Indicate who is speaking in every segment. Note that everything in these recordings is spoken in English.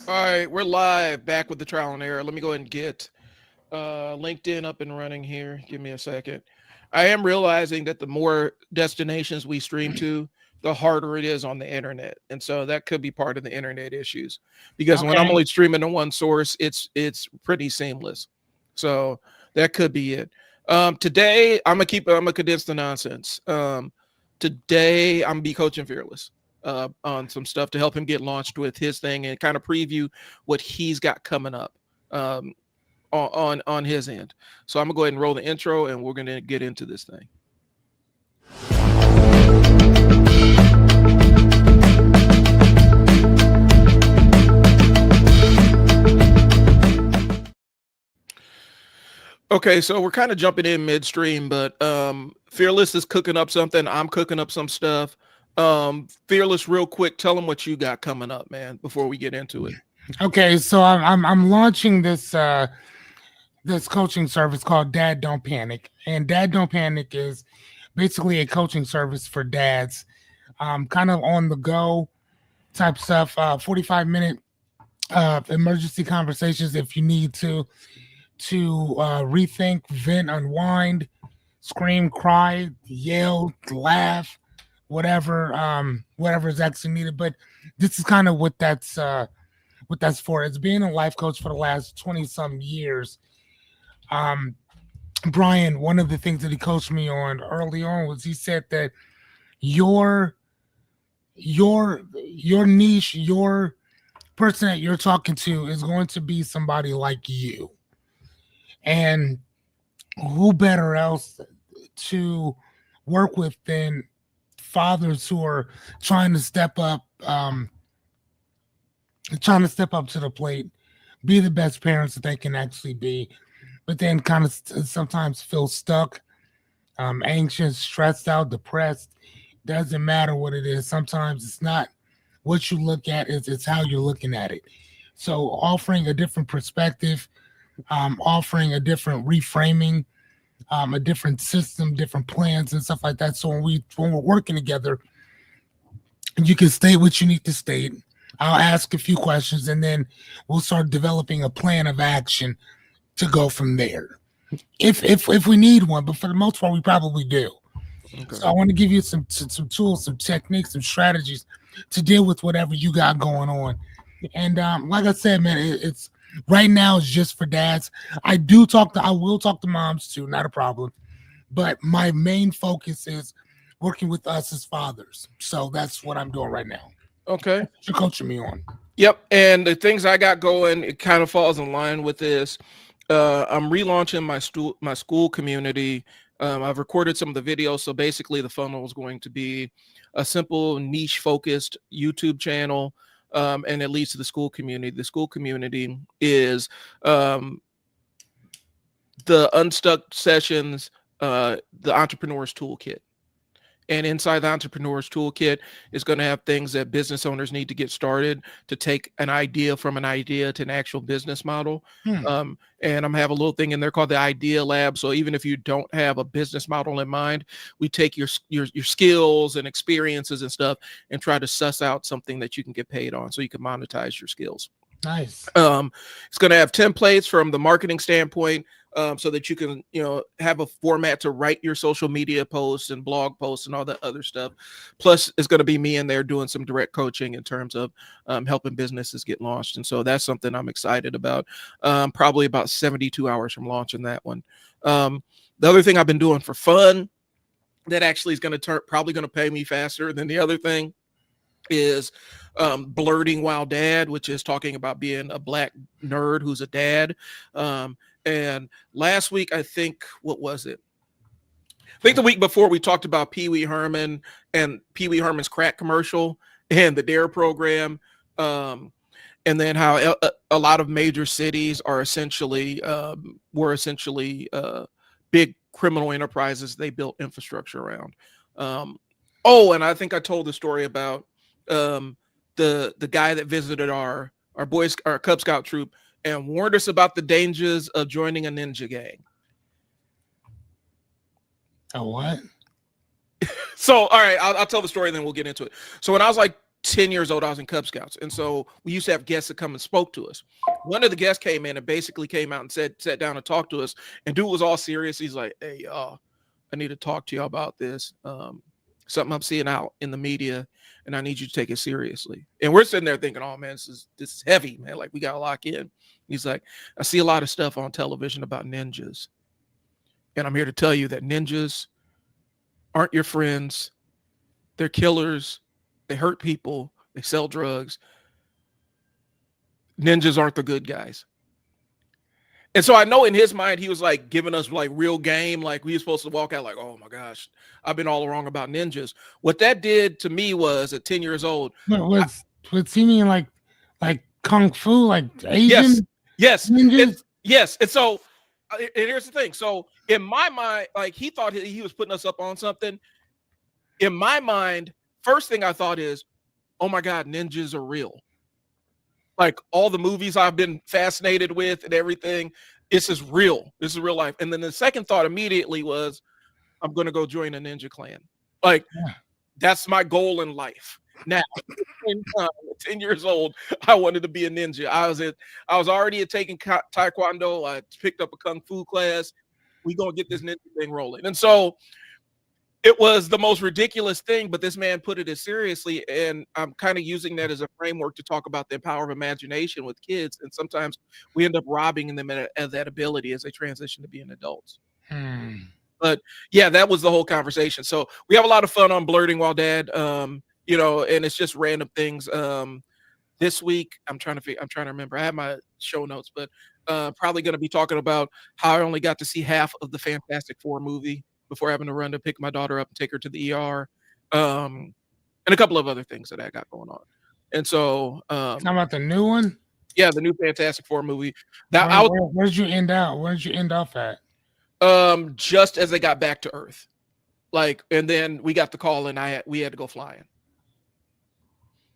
Speaker 1: All right, we're live back with the trial and error. Let me go ahead and get LinkedIn up and running here. Give me a second. I am realizing that the more destinations we stream to, the harder it is on the internet, and so that could be part of the internet issues. Because when I'm
Speaker 2: Okay.
Speaker 1: only streaming to one source, it's pretty seamless. So that could be it. Today I'm gonna condense the nonsense. Today I'm gonna be coaching Fearless on some stuff to help him get launched with his thing and kind of preview what he's got coming up um, on his end. So I'm gonna go ahead and roll the intro, and we're gonna get into this thing. Okay, so we're kind of jumping in midstream, but Fearless is cooking up something. I'm cooking up some stuff. Fearless, real quick, tell them what you got coming up, man, before we get into it.
Speaker 2: Okay. So I'm launching this coaching service called Dad Don't Panic, and Dad Don't Panic is basically a coaching service for dads, kind of on the go type stuff. 45-minute emergency conversations if you need to rethink, vent, unwind, scream, cry, yell, laugh, whatever is actually needed. But this is kind of what that's for. It's being a life coach for the last 20 some years. Um, Brian, one of the things that he coached me on early on was he said that your your niche, your person that you're talking to is going to be somebody like you. And who better else to work with than fathers who are trying to step up, trying to step up to the plate, be the best parents that they can actually be, but then kind of sometimes feel stuck, anxious, stressed out, depressed. Doesn't matter what it is. Sometimes it's not what you look at; it's how you're looking at it. So, offering a different perspective, offering a different reframing, a different system, different plans, and stuff like that. So when we're working together, you can state what you need to state. I'll ask a few questions, and then we'll start developing a plan of action to go from there. If we need one, but for the most part, we probably do.
Speaker 1: Okay.
Speaker 2: So I want to give you some tools, some techniques, some strategies to deal with whatever you got going on. And like I said, man, it's right now it's just for dads. I will talk to moms too, not a problem. But my main focus is working with us as fathers. So that's what I'm doing right now.
Speaker 1: Okay.
Speaker 2: You're coaching me on.
Speaker 1: Yep. And the things I got going, it kind of falls in line with this. I'm relaunching my school community. I've recorded some of the videos, so basically the funnel is going to be a simple niche focused YouTube channel, and it leads to the school community. The school community is the Unstuck Sessions, the Entrepreneur's Toolkit. And inside the Entrepreneur's Toolkit is going to have things that business owners need to get started to take an idea from an idea to an actual business model.
Speaker 2: Hmm.
Speaker 1: And I'm gonna have a little thing in there called the Idea Lab. So even if you don't have a business model in mind, we take your skills and experiences and stuff and try to suss out something that you can get paid on, so you can monetize your skills.
Speaker 2: Nice.
Speaker 1: It's going to have templates from the marketing standpoint, so that you can, have a format to write your social media posts and blog posts and all that other stuff. Plus, it's going to be me in there doing some direct coaching in terms of helping businesses get launched. And so that's something I'm excited about. Probably about 72 hours from launching that one. The other thing I've been doing for fun that actually is going to probably going to pay me faster than the other thing is Blurting While Dad, which is talking about being a black nerd who's a dad. And last week, I think, what was it? I think the week before we talked about Pee Wee Herman and Pee Wee Herman's crack commercial and the DARE program. And then how a lot of major cities are were essentially big criminal enterprises they built infrastructure around. And I think I told the story about the guy that visited our Cub Scout troop and warned us about the dangers of joining a ninja gang.
Speaker 2: A what?
Speaker 1: So, all right, I'll tell the story and then we'll get into it. So when I was like 10 years old, I was in Cub Scouts. And so we used to have guests that come and spoke to us. One of the guests came in and basically came out and sat down and talked to us. And dude was all serious. He's like, hey, y'all, I need to talk to y'all about this. Something I'm seeing out in the media, and I need you to take it seriously. And we're sitting there thinking, oh man, this is heavy, man. Like we got to lock in. He's like, I see a lot of stuff on television about ninjas. And I'm here to tell you that ninjas aren't your friends. They're killers. They hurt people. They sell drugs. Ninjas aren't the good guys. And so I know in his mind, he was like giving us like real game. Like we were supposed to walk out like, oh my gosh, I've been all wrong about ninjas. What that did to me was at 10 years old.
Speaker 2: What's he mean like Kung Fu, like Asian?
Speaker 1: Yes.
Speaker 2: Ninjas?
Speaker 1: Yes. And so and here's the thing. So in my mind, like he thought he was putting us up on something. In my mind, first thing I thought is, oh my God, ninjas are real. Like all the movies I've been fascinated with and everything, this is real. This is real life. And then the second thought immediately was, I'm going to go join a ninja clan. Like that's my goal in life. Now, 10 years old, I wanted to be a ninja. I was already taking Taekwondo. I picked up a Kung Fu class. We going to get this ninja thing rolling. And so it was the most ridiculous thing, but this man put it as seriously. And I'm kind of using that as a framework to talk about the power of imagination with kids. And sometimes we end up robbing them of that ability as they transition to being adults. But yeah, that was the whole conversation. So we have a lot of fun on Blurting While Dad, and it's just random things. This week, I'm trying to remember. I have my show notes, but probably going to be talking about how I only got to see half of the Fantastic Four movie before having to run to pick my daughter up and take her to the ER, and a couple of other things that I got going on. And so,
Speaker 2: talking about the new one?
Speaker 1: Yeah, the new Fantastic Four movie.
Speaker 2: Where did you end out? Where did you end off at?
Speaker 1: Just as they got back to Earth, like, and then we got the call, and we had to go flying.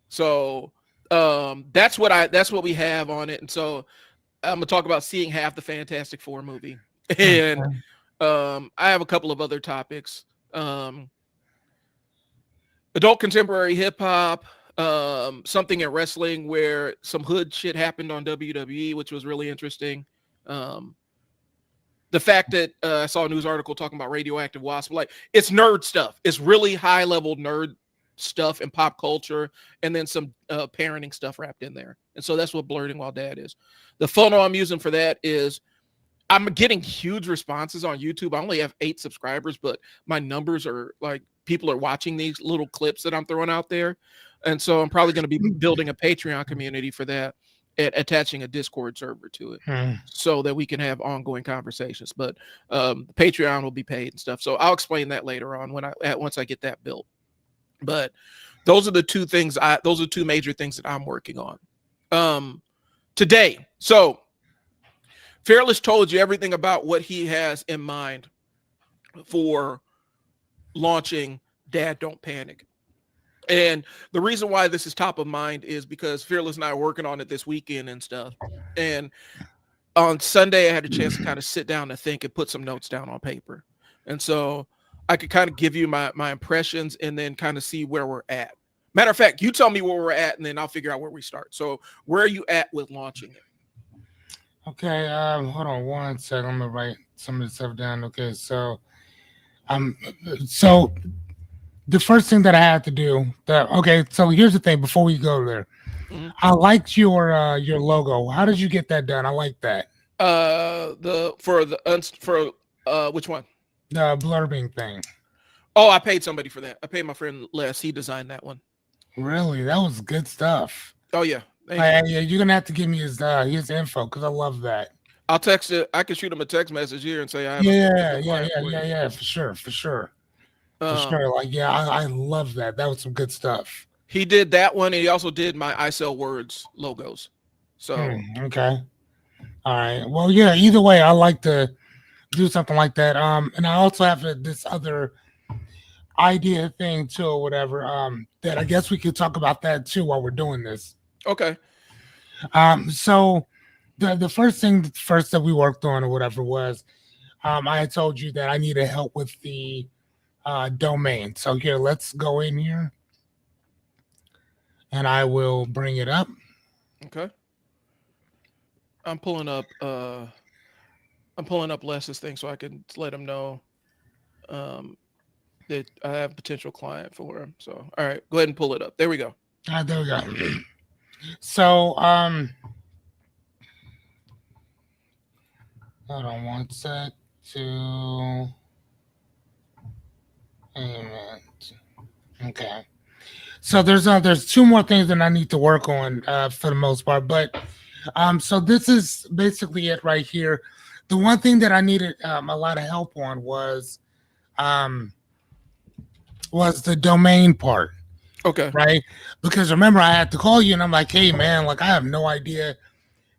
Speaker 1: So, that's what we have on it. And so, I'm gonna talk about seeing half the Fantastic Four movie, and I have a couple of other topics. Adult contemporary hip hop, something in wrestling where some hood shit happened on WWE, which was really interesting. The fact that I saw a news article talking about Radioactive Wasp, like it's nerd stuff. It's really high level nerd stuff and pop culture, and then some parenting stuff wrapped in there. And so that's what Blurting While Dad is. The photo I'm using for that is I'm getting huge responses on YouTube. I only have 8 subscribers, but my numbers are like people are watching these little clips that I'm throwing out there. And so I'm probably going to be building a Patreon community for that, and attaching a Discord server to it so that we can have ongoing conversations. But Patreon will be paid and stuff. So I'll explain that later on once I get that built. But those are the two major things that I'm working on today. So Fearless told you everything about what he has in mind for launching Dad Don't Panic. And the reason why this is top of mind is because Fearless and I are working on it this weekend and stuff. And on Sunday, I had a chance to kind of sit down and think and put some notes down on paper. And so I could kind of give you my impressions and then kind of see where we're at. Matter of fact, you tell me where we're at and then I'll figure out where we start. So where are you at with launching it?
Speaker 2: Okay, hold on one second. I'm gonna write some of the stuff down. Okay, so the first thing that I had to do. So here's the thing. Before we go there, I liked your logo. How did you get that done? I like that.
Speaker 1: Which one?
Speaker 2: The blurbing thing.
Speaker 1: Oh, I paid somebody for that. I paid my friend Les. He designed that one.
Speaker 2: Really, that was good stuff.
Speaker 1: Oh yeah.
Speaker 2: Yeah, you're gonna have to give me his info because I love that.
Speaker 1: I'll text it. I can shoot him a text message here and say I have
Speaker 2: yeah, for sure. Like, yeah, I love that. That was some good stuff.
Speaker 1: He did that one, and he also did my I Sell Words logos. So
Speaker 2: okay, all right. Well, yeah. Either way, I like to do something like that. And I also have this other idea thing too, or whatever. That I guess we could talk about that too while we're doing this.
Speaker 1: Okay.
Speaker 2: So the first that we worked on or whatever was, I had told you that I needed help with the domain. So here, let's go in here. and I will bring it up.
Speaker 1: Okay. I'm pulling up Les's thing so I can let him know um that I have a potential client for him. So all right, go ahead and pull it up. There we go.
Speaker 2: All right, there we go. So hold on one sec to payment. Okay. So there's two more things that I need to work on for the most part, but so this is basically it right here. The one thing that I needed a lot of help on um was the domain part,
Speaker 1: Okay.
Speaker 2: right? Because remember I had to call you and I'm like, hey man, like I have no idea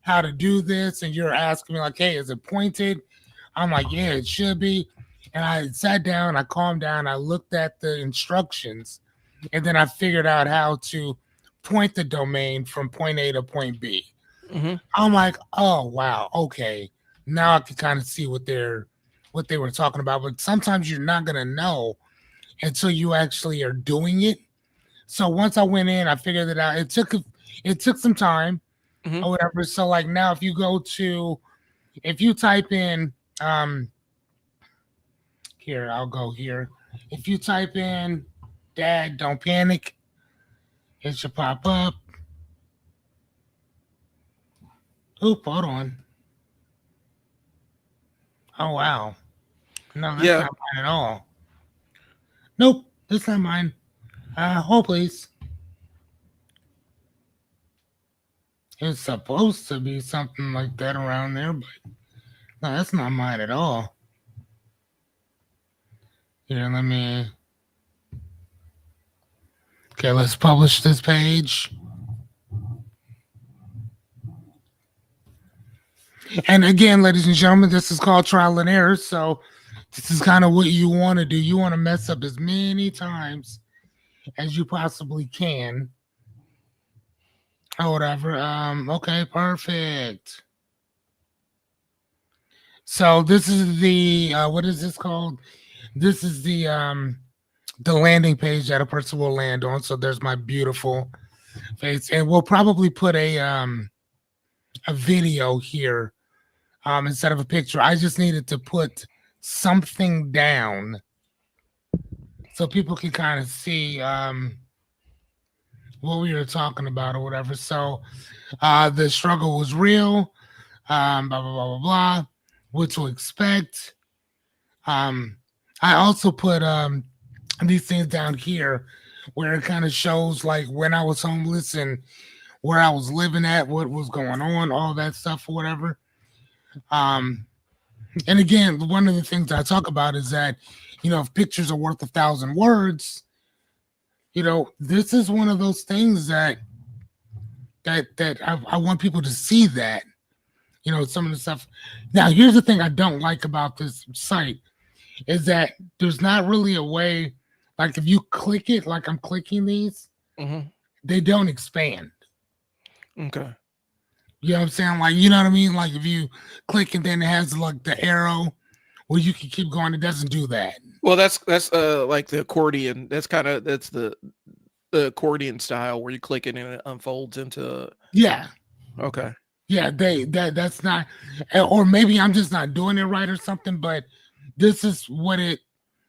Speaker 2: how to do this, and you're asking me like, hey, is it pointed? I'm like, yeah, it should be. And I sat down, I calmed down, I looked at the instructions, and then I figured out how to point the domain from point A to point B.
Speaker 1: Mm-hmm.
Speaker 2: I'm like, oh wow, okay. Now I can kind of see what they were talking about. But sometimes you're not gonna know until you actually are doing it. So once I went in, I figured it out. It took some time
Speaker 1: Mm-hmm.
Speaker 2: or whatever. So like now, if you type in here, I'll go here. If you type in "Dad, don't panic," it should pop up. Oop, hold on. Oh wow. No, that's
Speaker 1: Yeah.
Speaker 2: not mine at all. Nope, that's not mine. Hold please. It's supposed to be something like that around there, but no, that's not mine at all. Here, let me. Okay, let's publish this page. And again, ladies and gentlemen, this is called trial and error. So this is kind of what you want to do. You want to mess up as many times as you possibly can. Or whatever. Okay, perfect. So this is the what is this called? This is the landing page that a person will land on. So there's my beautiful face. And we'll probably put a video here instead of a picture. I just needed to put something down so people can kind of see what we were talking about or whatever. So the struggle was real, blah, blah, blah, blah, blah, what to expect. I also put these things down here where it kind of shows like when I was homeless and where I was living at, what was going on, all that stuff or whatever. And again, one of the things I talk about is that, if pictures are worth 1,000 words, this is one of those things that I want people to see that, some of the stuff. Now, here's the thing I don't like about this site is that there's not really a way, like if you click it, like I'm clicking these,
Speaker 1: Mm-hmm.
Speaker 2: they don't expand.
Speaker 1: Okay.
Speaker 2: You know what I'm saying? Like, you know what I mean? Like if you click and then it has like the arrow where you can keep going, it doesn't do that.
Speaker 1: Well, that's like the accordion. That's the accordion style where you click it and it unfolds into.
Speaker 2: Yeah.
Speaker 1: Okay.
Speaker 2: Yeah, that's not, or maybe I'm just not doing it right or something, but this is what it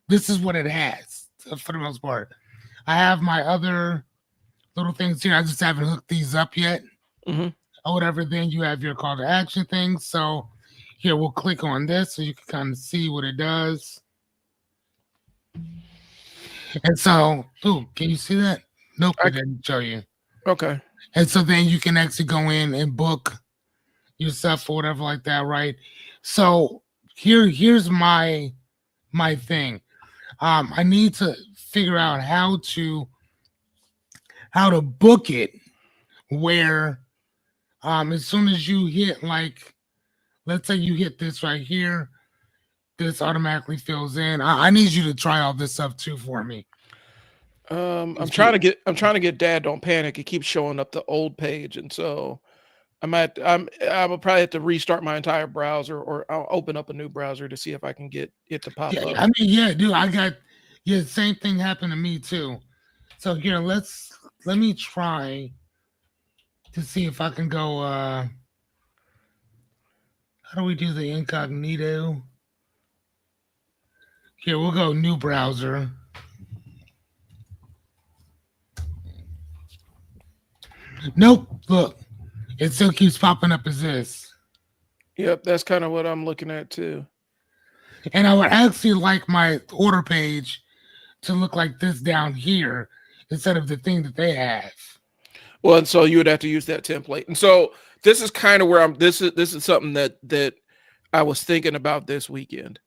Speaker 2: has for the most part. I have my other little things here. I just haven't hooked these up yet.
Speaker 1: Mm-hmm.
Speaker 2: Or whatever. Then you have your call to action thing. So here we'll click on this so you can kind of see what it does. And so, can you see that? Nope, I didn't show you.
Speaker 1: Okay.
Speaker 2: And so then you can actually go in and book yourself or whatever like that, right? So here's my thing. I need to figure out how to book it where as soon as you hit, like, let's say you hit this right here, this automatically fills in. I need you to try all this stuff too for me.
Speaker 1: I'm trying to get Dad Don't Panic. It keeps showing up the old page, and so I will probably have to restart my entire browser, or I'll open up a new browser to see if I can get it to pop up.
Speaker 2: I mean, yeah, dude, same thing happened to me too. So here, let's let me try to see if I can go. How do we do the incognito? Here, we'll go new browser. Nope. Look, it still keeps popping up as this.
Speaker 1: Yep, that's kind of what I'm looking at too.
Speaker 2: And I would actually like my order page to look like this down here instead of the thing that they have.
Speaker 1: Well, and so you would have to use that template. And so this is kind of where I'm. This is something that I was thinking about this weekend.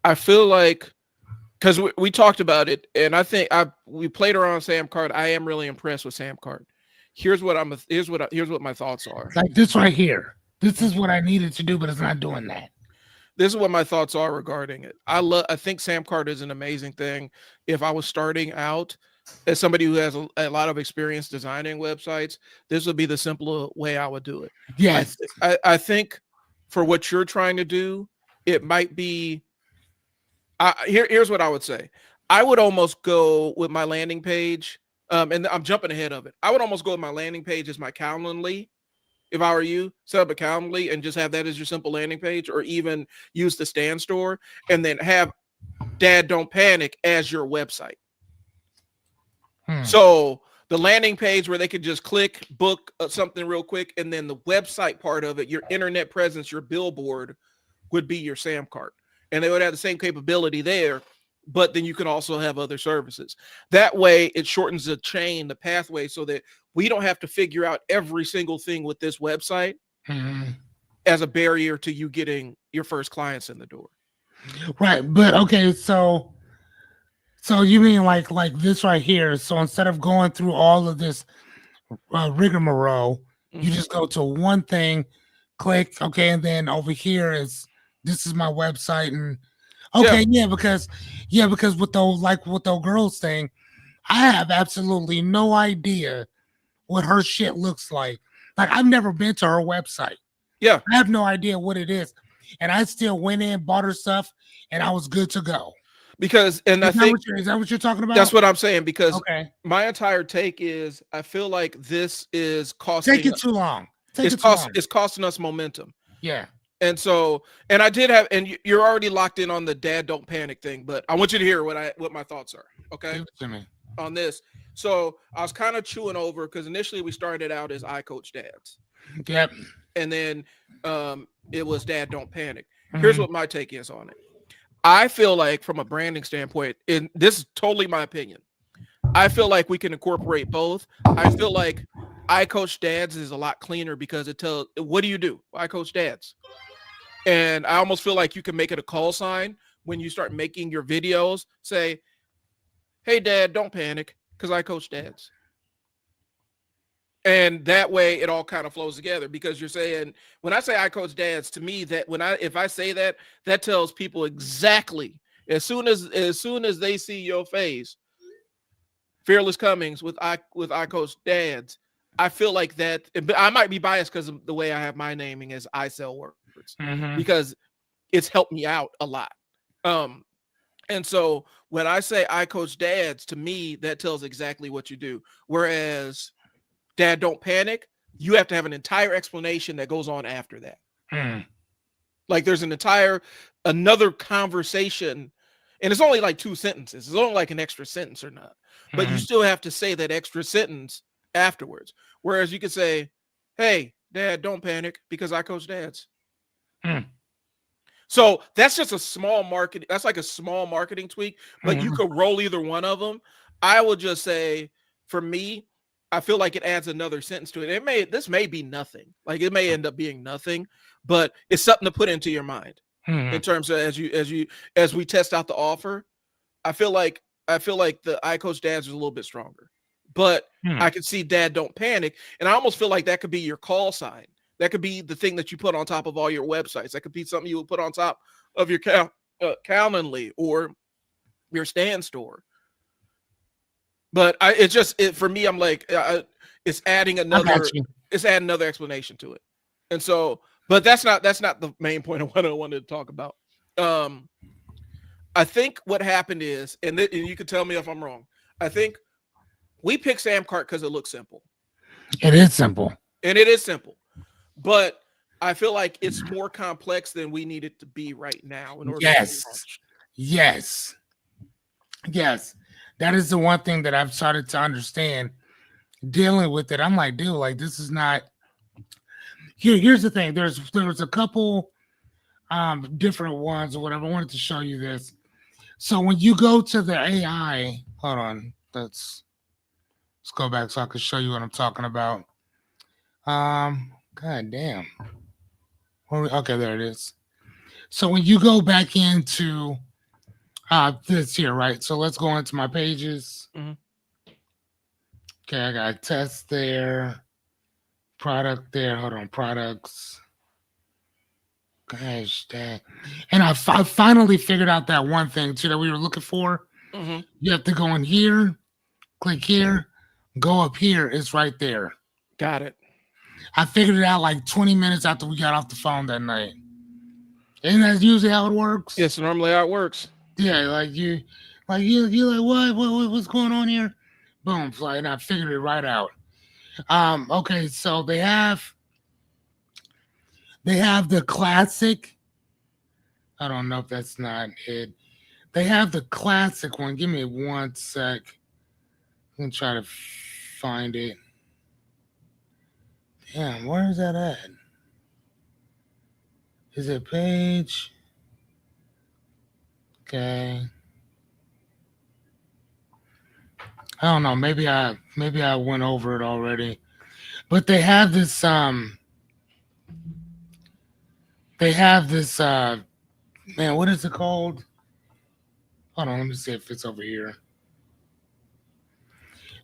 Speaker 1: I feel like because we talked about it, and I think we played around Samcart. I am really impressed with Samcart. Here's what my thoughts are.
Speaker 2: Like this right here. This is what I needed to do, but it's not doing that.
Speaker 1: This is what my thoughts are regarding it. I think Samcart is an amazing thing. If I was starting out as somebody who has a lot of experience designing websites, this would be the simpler way I would do it.
Speaker 2: Yes.
Speaker 1: I think for what you're trying to do, it might be. Here's what I would say. I would almost go with my landing page, and I'm jumping ahead of it. I would almost go with my landing page as my Calendly. If I were you, set up a Calendly and just have that as your simple landing page, or even use the Stan Store and then have Dad Don't Panic as your website. So the landing page where they could just click, book something real quick, and then the website part of it, your internet presence, your billboard would be your Samcart. And they would have the same capability there, but then you can also have other services. That way it shortens the chain, the pathway, so that we don't have to figure out every single thing with this website as a barrier to you getting your first clients in the door.
Speaker 2: Right. But okay, so you mean like this right here. So instead of going through all of this rigmarole, you just go to one thing, click, okay, and then over here this is my website, and okay, because with the girls thing, I have absolutely no idea what her shit looks like. Like, I've never been to her website.
Speaker 1: Yeah.
Speaker 2: I have no idea what it is. And I still went in, bought her stuff, and I was good to go.
Speaker 1: Because, and
Speaker 2: is that what you're talking about?
Speaker 1: That's what I'm saying, because
Speaker 2: okay.
Speaker 1: My entire take is I feel like this is costing.
Speaker 2: Take it too long.
Speaker 1: It's costing us momentum.
Speaker 2: Yeah.
Speaker 1: And so, and I did have, and you're already locked in on the Dad Don't Panic thing, but I want you to hear what my thoughts are. Okay.
Speaker 2: Give it to me.
Speaker 1: On this. So I was kind of chewing over, because initially we started out as I Coach Dads.
Speaker 2: Yep.
Speaker 1: And then it was Dad Don't Panic. Here's what my take is on it. I feel like from a branding standpoint, and this is totally my opinion, I feel like we can incorporate both. I feel like I Coach Dads is a lot cleaner because it tells, what do you do? I Coach Dads. And I almost feel like you can make it a call sign when you start making your videos. Say, hey, Dad, don't panic, because I Coach Dads. And that way it all kind of flows together, because you're saying, when I say I Coach Dads, to me, that if I say that, that tells people exactly, as soon as they see your face, Fearless Cummings with I Coach Dads, I feel like that. I might be biased because of the way I have my naming as I Sell Words, because it's helped me out a lot. And so when I say I Coach Dads, to me, that tells exactly what you do. Whereas Dad Don't Panic, you have to have an entire explanation that goes on after that. Like there's another conversation, and it's only like 2 sentences. It's only like an extra sentence or not, but you still have to say that extra sentence afterwards. Whereas you could say, hey, Dad, don't panic, because I Coach Dads. So that's just a small market. That's like a small marketing tweak, but you could roll either one of them. I would just say, for me, I feel like it adds another sentence to it. This may be nothing. Like it may end up being nothing, but it's something to put into your mind in terms of as we test out the offer. I feel like the I Coach Dads is a little bit stronger, but I can see Dad Don't Panic, and I almost feel like that could be your call sign. That could be the thing that you put on top of all your websites. That could be something you would put on top of your Calendly or your Stan Store. But for me, I'm like, it's adding another explanation to it. And so, but that's not the main point of what I wanted to talk about. I think what happened is, and you can tell me if I'm wrong, I think we pick Samcart because it looks simple.
Speaker 2: It is simple.
Speaker 1: And it is simple. But I feel like it's more complex than we need it to be right now in order to
Speaker 2: Yes.
Speaker 1: launch.
Speaker 2: Yes. Yes. That is the one thing that I've started to understand dealing with it. I'm like, dude, like this is not here's the thing. There was a couple different ones or whatever. I wanted to show you this. So when you go to the AI, hold on, let's go back so I can show you what I'm talking about. God damn. Okay, there it is. So when you go back into this here, right? So let's go into my pages.
Speaker 1: Mhm.
Speaker 2: Okay, I got test there, product there. Hold on, products. Gosh, dang. And I finally figured out that one thing too that we were looking for.
Speaker 1: Mhm.
Speaker 2: You have to go in here, click here, go up here. It's right there.
Speaker 1: Got it.
Speaker 2: I figured it out like 20 minutes after we got off the phone that night. Isn't that usually how it works?
Speaker 1: Yes, normally how it works.
Speaker 2: Yeah, you're like what's going on here? Boom, fly, and I figured it right out. Okay, so they have the classic. I don't know if that's not it. They have the classic one. Give me 1 sec. I'm gonna try to find it. Damn, where is that at? Is it page? Okay. I don't know. Maybe I went over it already. But they have this man, what is it called? Hold on, let me see if it's over here.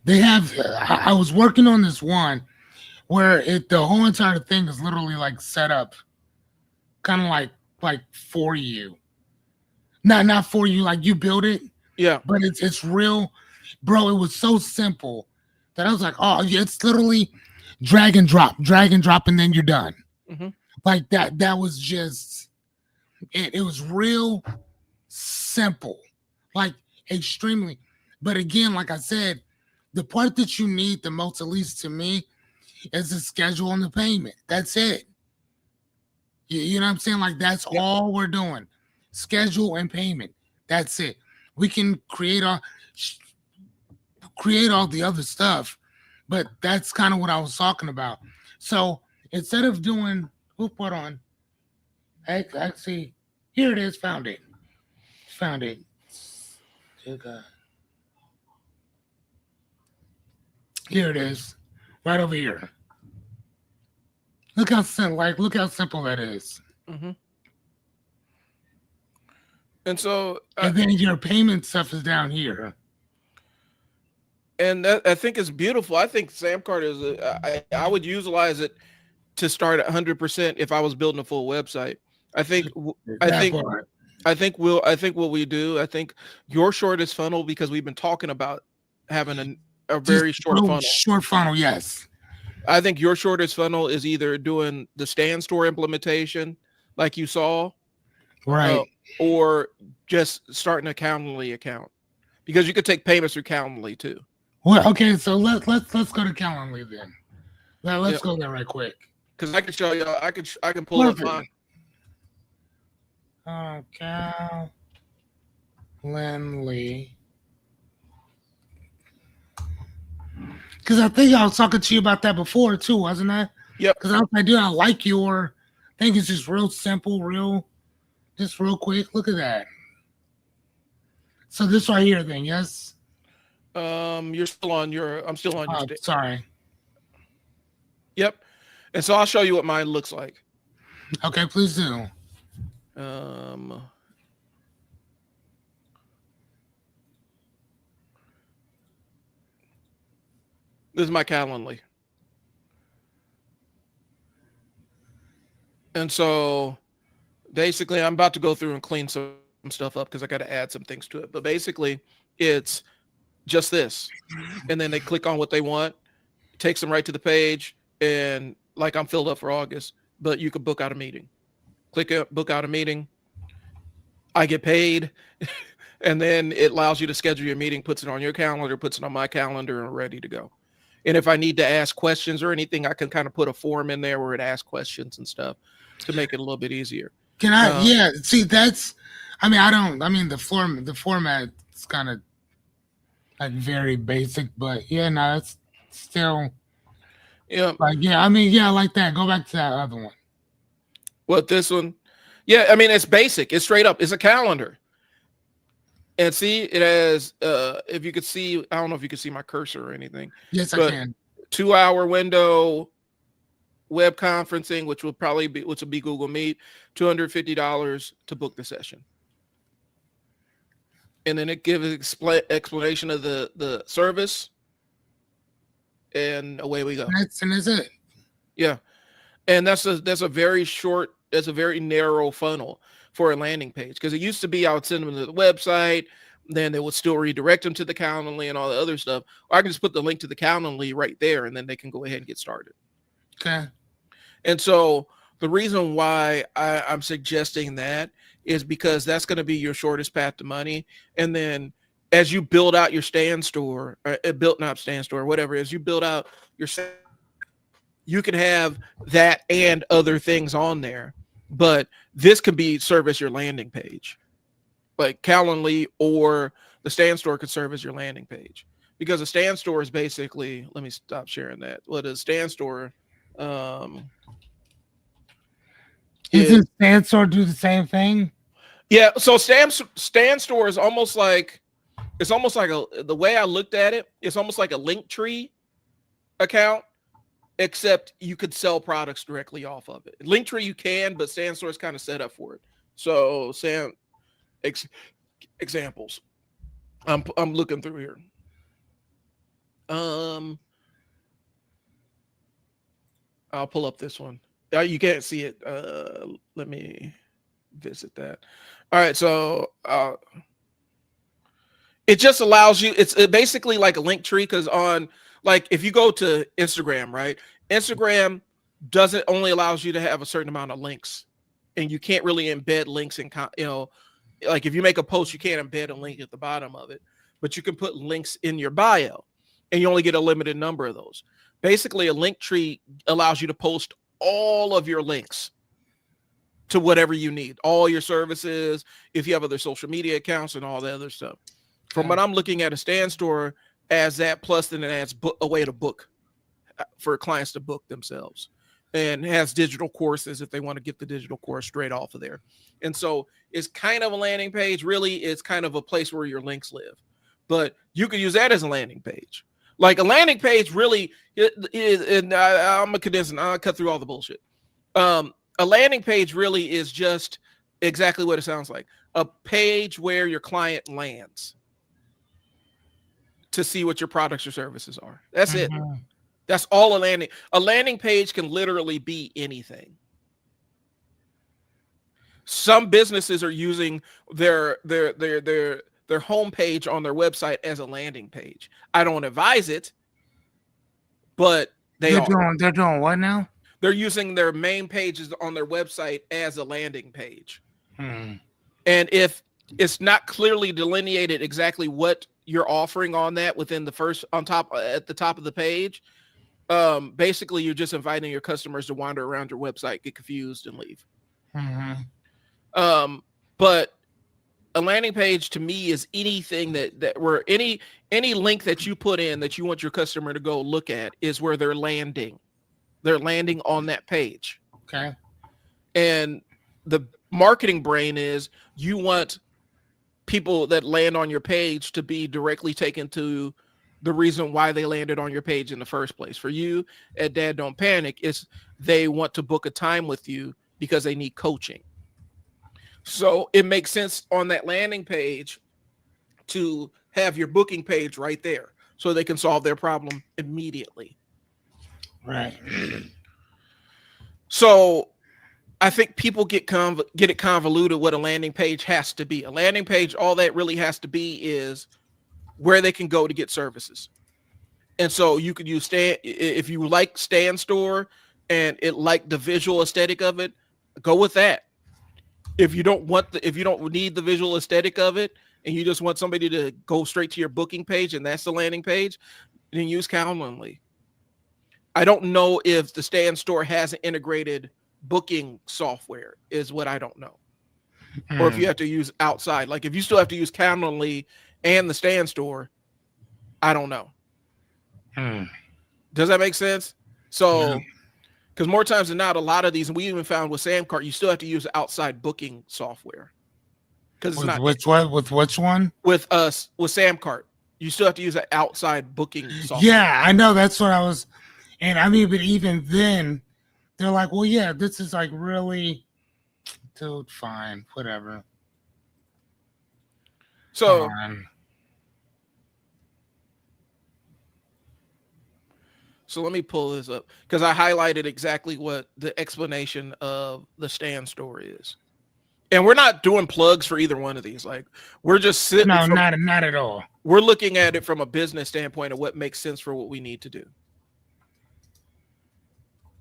Speaker 2: They have I was working on this one where the whole entire thing is literally like set up kind of like for you. Not for you, like you build it.
Speaker 1: Yeah.
Speaker 2: But it's real, bro. It was so simple that I was like, oh, yeah, it's literally drag and drop, and then you're done.
Speaker 1: Mhm.
Speaker 2: Like that. That was just it. It was real simple, like extremely. But again, like I said, the part that you need the most, at least to me, is the schedule and the payment. That's it. You know what I'm saying? Like that's
Speaker 1: Yep.
Speaker 2: all we're doing. Schedule and payment. That's it. We can create all the other stuff, but that's kind of what I was talking about. So instead of doing hold on, actually, here it is. Found it. Okay. Here it is, right over here. Look how simple. Look how simple that is.
Speaker 1: Mhm. And so,
Speaker 2: And then your payment stuff is down here.
Speaker 1: and that I think is beautiful. I think Samcart is I would utilize it to start at 100% if I was building a full website. I think what we do. I think your shortest funnel, because we've been talking about having a very short funnel.
Speaker 2: Short funnel, yes.
Speaker 1: I think your shortest funnel is either doing the Stand Store implementation, like you saw,
Speaker 2: right,
Speaker 1: or just starting a Calendly account, because you could take payments through Calendly too.
Speaker 2: Well, okay, so let's go to Calendly then. Let's go there right quick.
Speaker 1: Because I can show you, I can pull up mine.
Speaker 2: Calendly. Because I think I was talking to you about that before too, wasn't I?
Speaker 1: Yep.
Speaker 2: Because I was like, dude, I like your thing. It's just real simple, just real quick. Look at that. So this right here, then, yes.
Speaker 1: You're still on your. I'm still on your.
Speaker 2: Sorry.
Speaker 1: Yep. And so I'll show you what mine looks like.
Speaker 2: Okay, please do.
Speaker 1: This is my Calendly. And so basically I'm about to go through and clean some stuff up because I got to add some things to it. But basically it's just this. And then they click on what they want, takes them right to the page. And like I'm filled up for August, but you could book out a meeting. Click book out a meeting. I get paid. And then it allows you to schedule your meeting, puts it on your calendar, puts it on my calendar, and ready to go. And if I need to ask questions or anything, I can kind of put a form in there where it asks questions and stuff to make it a little bit easier.
Speaker 2: Can I? Yeah. See, that's. I mean, the format is kind of like very basic, but yeah, no, it's still.
Speaker 1: Yeah.
Speaker 2: Like, yeah, I mean, yeah, I like that. Go back to that other one.
Speaker 1: What, this one? Yeah, I mean, it's basic. It's straight up. It's a calendar. And see, it has, if you could see, I don't know if you can see my cursor or anything.
Speaker 2: Yes, I can.
Speaker 1: 2-hour window, web conferencing, which will be Google Meet, $250 to book the session. And then it gives explanation of the service, and away we go.
Speaker 2: That's it.
Speaker 1: Yeah. And that's a very short, that's a very narrow funnel for a landing page, because it used to be I would send them to the website, then they would still redirect them to the Calendly and all the other stuff. Or I can just put the link to the Calendly right there, and then they can go ahead and get started.
Speaker 2: Okay.
Speaker 1: And so the reason why I'm suggesting that is because that's going to be your shortest path to money. And then as you build out your stand store, whatever, as you build out your, you can have that and other things on there. But this can serve as your landing page. Like Calendly or the stand store could serve as your landing page, because a stand store is basically, let me stop sharing that. What is stand store?
Speaker 2: Isn't stand store do the same thing?
Speaker 1: Yeah. So stand store is almost like, the way I looked at it, it's almost like a Linktree account, except you could sell products directly off of it. Linktree you can, but stand store is kind of set up for it. So examples. I'm looking through here. I'll pull up this one. You can't see it. Let me visit that. All right, so it just allows you. It's basically like a Linktree, because like if you go to Instagram, right? Instagram doesn't only allows you to have a certain amount of links, and you can't really embed links in, like if you make a post, you can't embed a link at the bottom of it, but you can put links in your bio, and you only get a limited number of those. Basically, a Linktree allows you to post all of your links to whatever you need, all your services, if you have other social media accounts and all that other stuff. From what I'm looking at, a stand store adds that, plus then it adds a way to book for clients to book themselves, and has digital courses if they want to get the digital course straight off of there. And so it's kind of a landing page. Really, it's kind of a place where your links live, but you could use that as a landing page. Like a landing page really is, and I'm a condense, I'll cut through all the bullshit. A landing page really is just exactly what it sounds like. A page where your client lands to see what your products or services are. That's it. That's all a landing page can literally be anything. Some businesses are using their homepage on their website as a landing page. I don't advise it, but they're
Speaker 2: doing what now?
Speaker 1: They're using their main pages on their website as a landing page. And if it's not clearly delineated exactly what you're offering on that within the first at the top of the page, basically you're just inviting your customers to wander around your website, get confused, and leave. But a landing page to me is anything that where any link that you put in that you want your customer to go look at is where they're landing. They're landing on that page.
Speaker 2: Okay.
Speaker 1: And the marketing brain is you want people that land on your page to be directly taken to the reason why they landed on your page in the first place. For you at Dad Don't Panic, it's they want to book a time with you because they need coaching. So it makes sense on that landing page to have your booking page right there so they can solve their problem immediately.
Speaker 2: Right.
Speaker 1: So I think people get it convoluted what a landing page has to be. A landing page, all that really has to be is where they can go to get services. And so you could use if you like Stand Store and it like the visual aesthetic of it, go with that. If you don't need the visual aesthetic of it, and you just want somebody to go straight to your booking page and that's the landing page, then use Calendly. I don't know if the Stand Store has an integrated booking software, is what I don't know. Or if you have to use outside. Like if you still have to use Calendly and the Stand Store, I don't know. Does that make sense? So, because more times than not, a lot of these, and we even found with Samcart, you still have to use outside booking software. Because it's not
Speaker 2: with which one?
Speaker 1: With Samcart, you still have to use an outside booking software.
Speaker 2: Yeah, I know, that's what I was. And I mean, but even then, they're like, well, yeah, this is like really, dude, fine, whatever.
Speaker 1: So, so let me pull this up because I highlighted exactly what the explanation of the Stand Store is. And we're not doing plugs for either one of these. Like we're just sitting.
Speaker 2: No, not at all.
Speaker 1: We're looking at it from a business standpoint of what makes sense for what we need to do.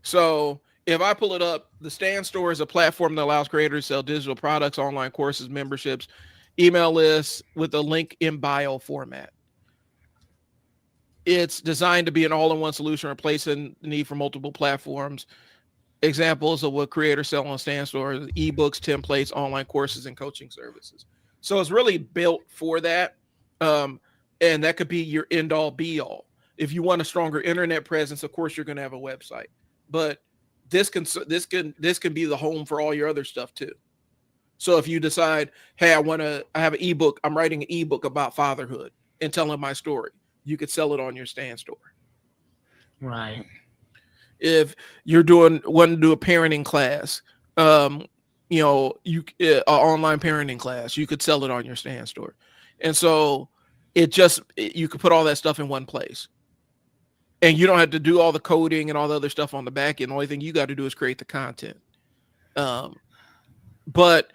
Speaker 1: So if I pull it up, the Stand Store is a platform that allows creators to sell digital products, online courses, memberships, email lists with a link in bio format. It's designed to be an all-in-one solution, replacing the need for multiple platforms. Examples of what creators sell on Stand Store: ebooks, templates, online courses, and coaching services. So it's really built for that. And that could be your end-all be-all. If you want a stronger internet presence, of course, you're going to have a website. But this can be the home for all your other stuff too. So if you decide, hey, I have an ebook, I'm writing an ebook about fatherhood and telling my story, you could sell it on your Stand Store.
Speaker 2: Right.
Speaker 1: If you're wanting to do a parenting class, an online parenting class, you could sell it on your Stand Store. And so you could put all that stuff in one place. And you don't have to do all the coding and all the other stuff on the back end. The only thing you got to do is create the content. But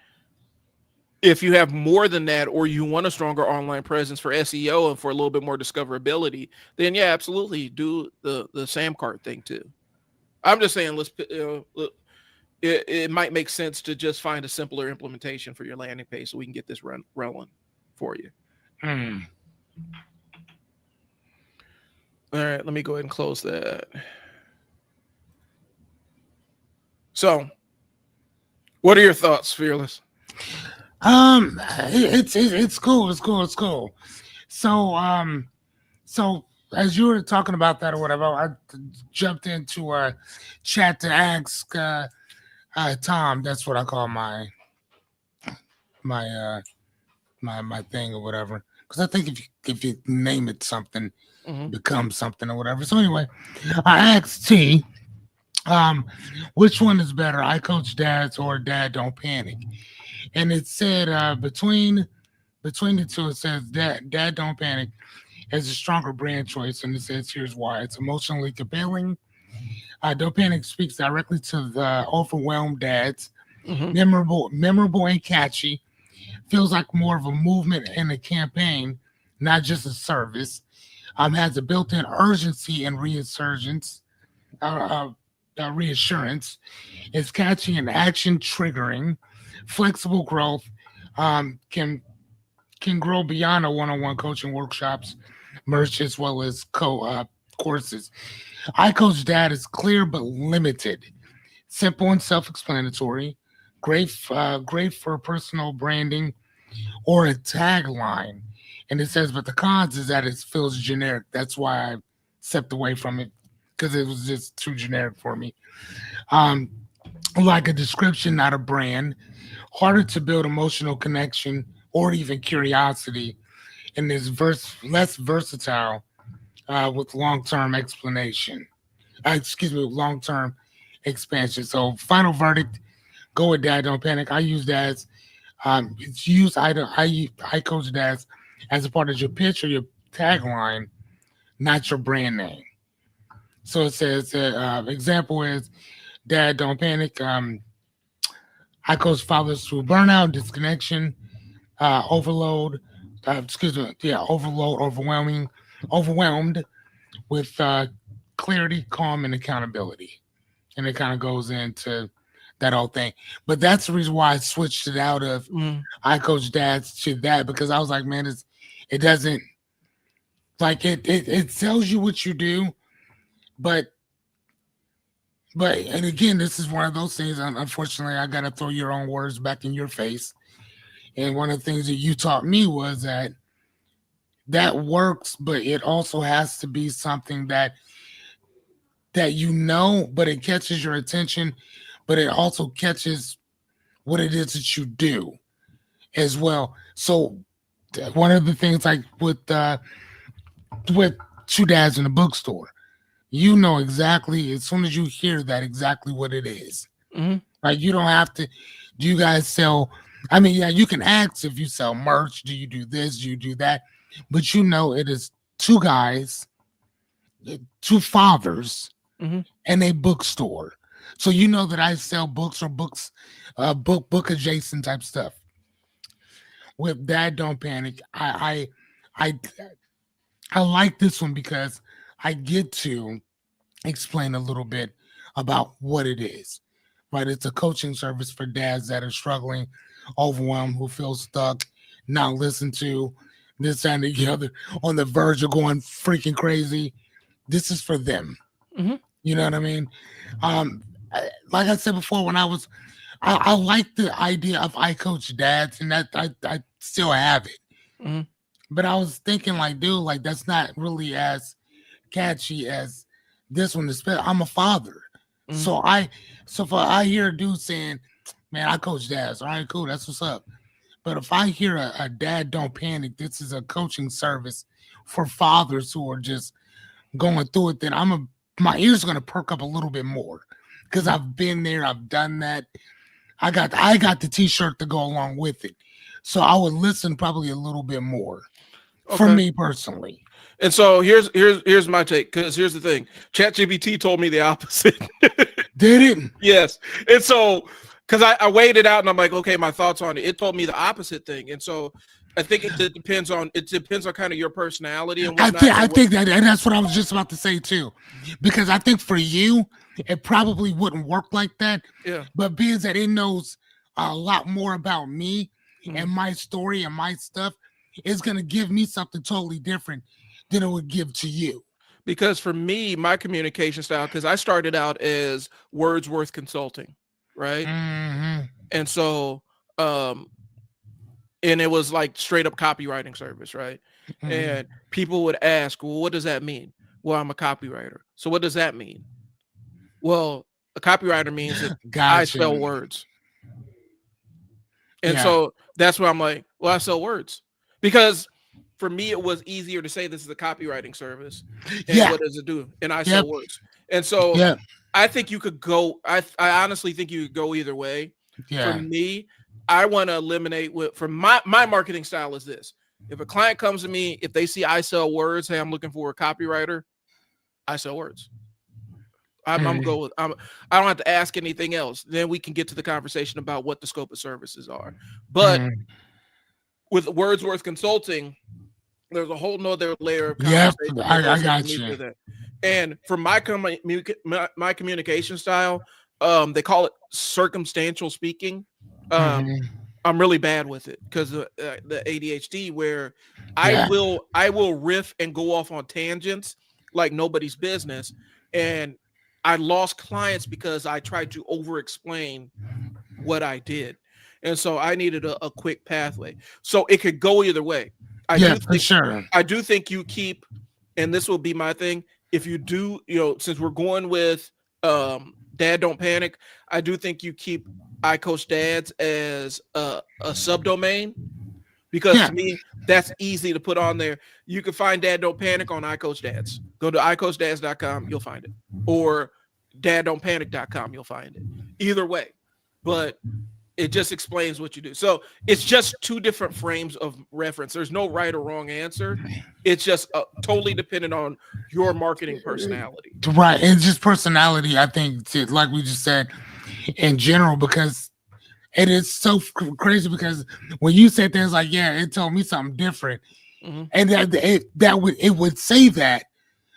Speaker 1: if you have more than that, or you want a stronger online presence for SEO and for a little bit more discoverability, then yeah, absolutely do the Samcart thing too. I'm just saying, it might make sense to just find a simpler implementation for your landing page so we can get this rolling for you. All right, let me go ahead and close that. So, what are your thoughts, Fearless?
Speaker 2: It's cool. So as you were talking about that or whatever, I jumped into a chat to ask Tom. That's what I call my thing or whatever. Because I think if you name it something, becomes something or whatever. So anyway, I asked T, which one is better, I Coach Dads or Dad Don't Panic? And it said between the two, it says Dad Don't Panic has a stronger brand choice, and it says here's why. It's emotionally compelling. Don't Panic speaks directly to the overwhelmed dads. Memorable and catchy. Feels like more of a movement and a campaign, not just a service. Has a built-in urgency and reassurance. It's catchy and action triggering. Flexible growth, can grow beyond a one-on-one coaching workshops, merch, as well as courses. I Coach Dad is clear but limited, simple and self-explanatory, great for personal branding or a tagline. And it says, but the cons is that it feels generic. That's why I stepped away from it, because it was just too generic for me. Like a description, not a brand. Harder to build emotional connection or even curiosity, and is less versatile with long-term explanation. Long-term expansion. So final verdict, go with Dad Don't Panic. I use that as it's used. I Coach Dads as a part of your pitch or your tagline, not your brand name. So it says example is Dad Don't Panic. I coach fathers through burnout, disconnection, overload. Overwhelmed with clarity, calm, and accountability. And it kind of goes into that whole thing. But that's the reason why I switched it out of I Coach Dads to that, because I was like, man, it doesn't like it tells you what you do, but and again, this is one of those things. Unfortunately, I gotta throw your own words back in your face. And one of the things that you taught me was that works, but it also has to be something that you know, but it catches your attention, but it also catches what it is that you do as well. So one of the things, like with Two Dads in the Bookstore, you know exactly as soon as you hear that exactly what it is. Like, you don't have to. Do you guys sell? I mean, yeah, you can ask if you sell merch. Do you do this? Do you do that? But you know, it is two guys, two fathers, and a bookstore. So you know that I sell books or books, book adjacent type stuff. With Dad Don't Panic, I like this one because I get to explain a little bit about what it is. Right, it's a coaching service for dads that are struggling, overwhelmed, who feel stuck, not listened to, this and the other, on the verge of going freaking crazy. This is for them. You know what I mean? Like I said before, when I like the idea of I Coach Dads, and that I still have it. But I was thinking, like, dude, like, that's not really as catchy as this one. I'm a father. So if I hear a dude saying, man, I coach dads, all right, cool, that's what's up. But if I hear a Dad Don't Panic, this is a coaching service for fathers who are just going through it, then my ears are gonna perk up a little bit more, because I've been there, I've done that. I got the t-shirt to go along with it. So I would listen probably a little bit more for me personally.
Speaker 1: And so here's my take, because here's the thing. ChatGPT told me the opposite.
Speaker 2: Did it?
Speaker 1: Yes. And so, because I weighed it out and I'm like, okay, my thoughts on it. It told me the opposite thing. And so I think it depends on kind of your personality and whatnot.
Speaker 2: I think that, and that's what I was just about to say too. Because I think for you, it probably wouldn't work like that.
Speaker 1: Yeah.
Speaker 2: But being that it knows a lot more about me and my story and my stuff, it's gonna give me something totally different than it would give to you.
Speaker 1: Because for me, my communication style, because I started out as Wordsworth Consulting, right? And so, and it was like straight up copywriting service, right? And people would ask, well, what does that mean? Well, I'm a copywriter. So what does that mean? Well, a copywriter means that I sell words. And so that's why I'm like, well, I sell words. Because for me, it was easier to say this is a copywriting service. And what does it do? And I sell words. And so I think you could go, I honestly think you could go either way. For me, I want to eliminate from my marketing style is this. If a client comes to me, if they see I sell words, hey, I'm looking for a copywriter, I sell words. I'm go with, I don't have to ask anything else. Then we can get to the conversation about what the scope of services are. But with Wordsworth Consulting, there's a whole nother layer of conversation.
Speaker 2: I got you.
Speaker 1: And for my communication style, they call it circumstantial speaking. I'm really bad with it because of the ADHD, where I will riff and go off on tangents like nobody's business. And I lost clients because I tried to over explain what I did. And so I needed a quick pathway. So it could go either way. I do think you keep, and this will be my thing. If you do, since we're going with Dad Don't Panic, I do think you keep I Coach Dads as a subdomain, because to me, that's easy to put on there. You can find Dad Don't Panic on I Coach Dads. Go to icoachdads.com, you'll find it. Or daddon'tpanic.com, you'll find it. Either way. But it just explains what you do. So it's just two different frames of reference. There's no right or wrong answer. It's just totally dependent on your marketing personality.
Speaker 2: Right. It's just personality, I think, like we just said, in general, because it is so crazy, because when you said things like, it told me something different, and it would say that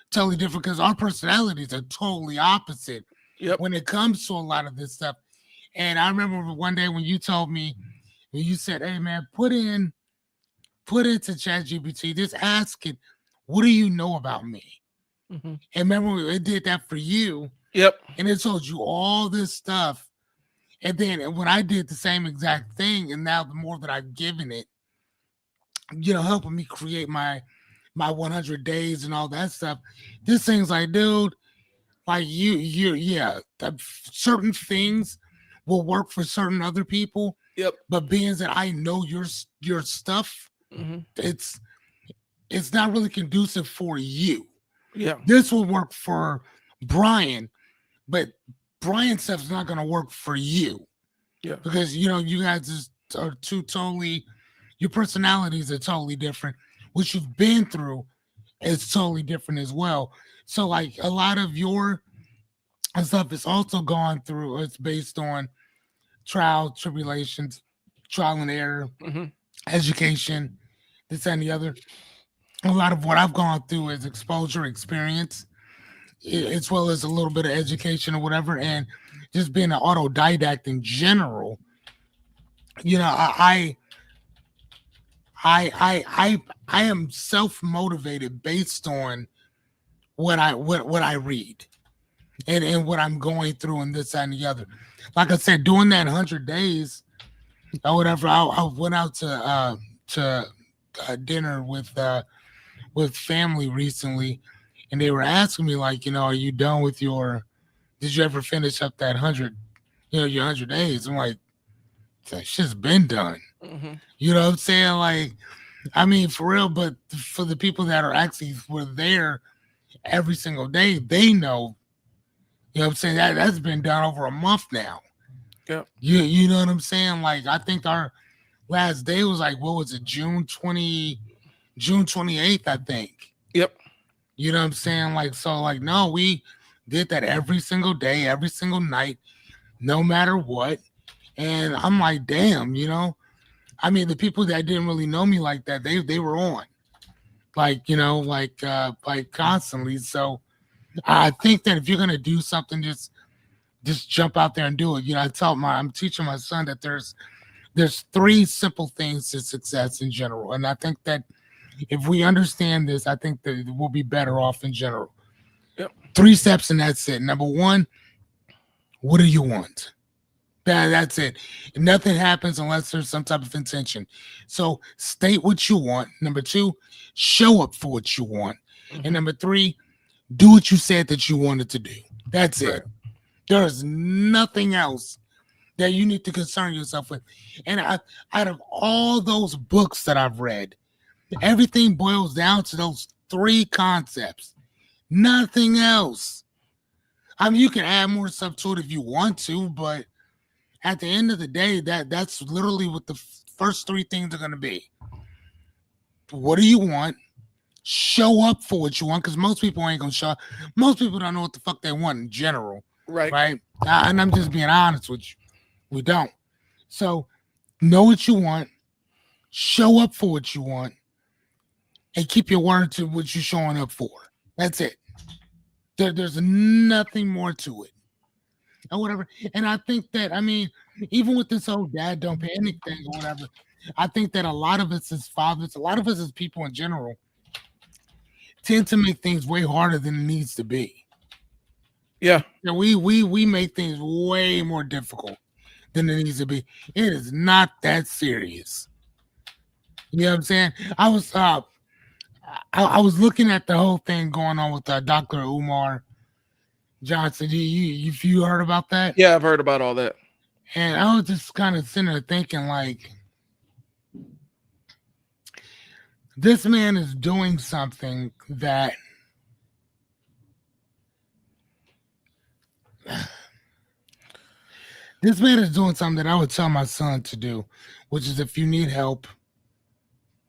Speaker 2: totally different, because our personalities are totally opposite when it comes to a lot of this stuff. And I remember one day when you told me, when you said, "Hey man, put into ChatGPT, just ask it, what do you know about me?"
Speaker 1: Mm-hmm.
Speaker 2: And remember, it did that for you,
Speaker 1: Yep.
Speaker 2: and it told you all this stuff. And then when I did the same exact thing, and now the more that I've given it, helping me create my 100 days and all that stuff, this thing's like, dude, like yeah, certain things will work for certain other people,
Speaker 1: Yep.
Speaker 2: but being that I know your stuff,
Speaker 1: Mm-hmm.
Speaker 2: it's not really conducive for you.
Speaker 1: Yeah.
Speaker 2: This will work for Brian, but Brian's stuff's not going to work for you.
Speaker 1: Yeah.
Speaker 2: Because you guys are two totally, your personalities are totally different. What you've been through is totally different as well. So like a lot of your stuff is also gone through. It's based on trial, tribulations, trial and error,
Speaker 1: Mm-hmm.
Speaker 2: education, this and the other. A lot of what I've gone through is exposure, experience, as well as a little bit of education or whatever, and just being an autodidact in general. I am self motivated based on what I read and what I'm going through and this and the other. Like I said, doing that 100 days or whatever, I went out to dinner with family recently, and they were asking me like, are you done with did you ever finish up that 100 days? I'm like, that shit's been done.
Speaker 1: Mm-hmm.
Speaker 2: You know what I'm saying? Like, I mean, for real, but for the people that were there every single day, they know, what I'm saying? That's been done over a month now.
Speaker 1: Yeah.
Speaker 2: You know what I'm saying? Like, I think our last day was like, what was it? June 28th, I think.
Speaker 1: Yep.
Speaker 2: You know what I'm saying? Like, so like, no, we did that every single day, every single night, no matter what. And I'm like, damn, I mean, the people that didn't really know me like that, they were on, like, like constantly. So I think that if you're gonna do something, just jump out there and do it. I'm teaching my son that there's 3 simple things to success in general, and I think that if we understand this, I think that we'll be better off in general.
Speaker 1: Yep.
Speaker 2: 3 steps, and that's it. Number 1, what do you want? That's it. Nothing happens unless there's some type of intention. So state what you want. Number 2, show up for what you want.
Speaker 1: Mm-hmm.
Speaker 2: And number 3, do what you said that you wanted to do. That's it. There's nothing else that you need to concern yourself with. And out of all those books that I've read, everything boils down to those 3 concepts. Nothing else. I mean, you can add more stuff to it if you want to, but at the end of the day, that's literally what the first 3 things are going to be. What do you want? Show up for what you want, because most people ain't going to show up. Most people don't know what the fuck they want in general. Right? And I'm just being honest with you. We don't. So know what you want, show up for what you want, and keep your word to what you're showing up for. That's it. There's nothing more to it. Or whatever. And I think that, I mean, even with this whole dad don't pay anything or whatever, I think that a lot of us as fathers, a lot of us as people in general, tend to make things way harder than it needs to be.
Speaker 1: Yeah.
Speaker 2: We make things way more difficult than it needs to be. It is not that serious. You know what I'm saying? I was looking at the whole thing going on with Dr. Umar Johnson. You heard about that?
Speaker 1: Yeah, I've heard about all that.
Speaker 2: And I was just kind of sitting there thinking, like, this man is doing something that I would tell my son to do, which is, if you need help,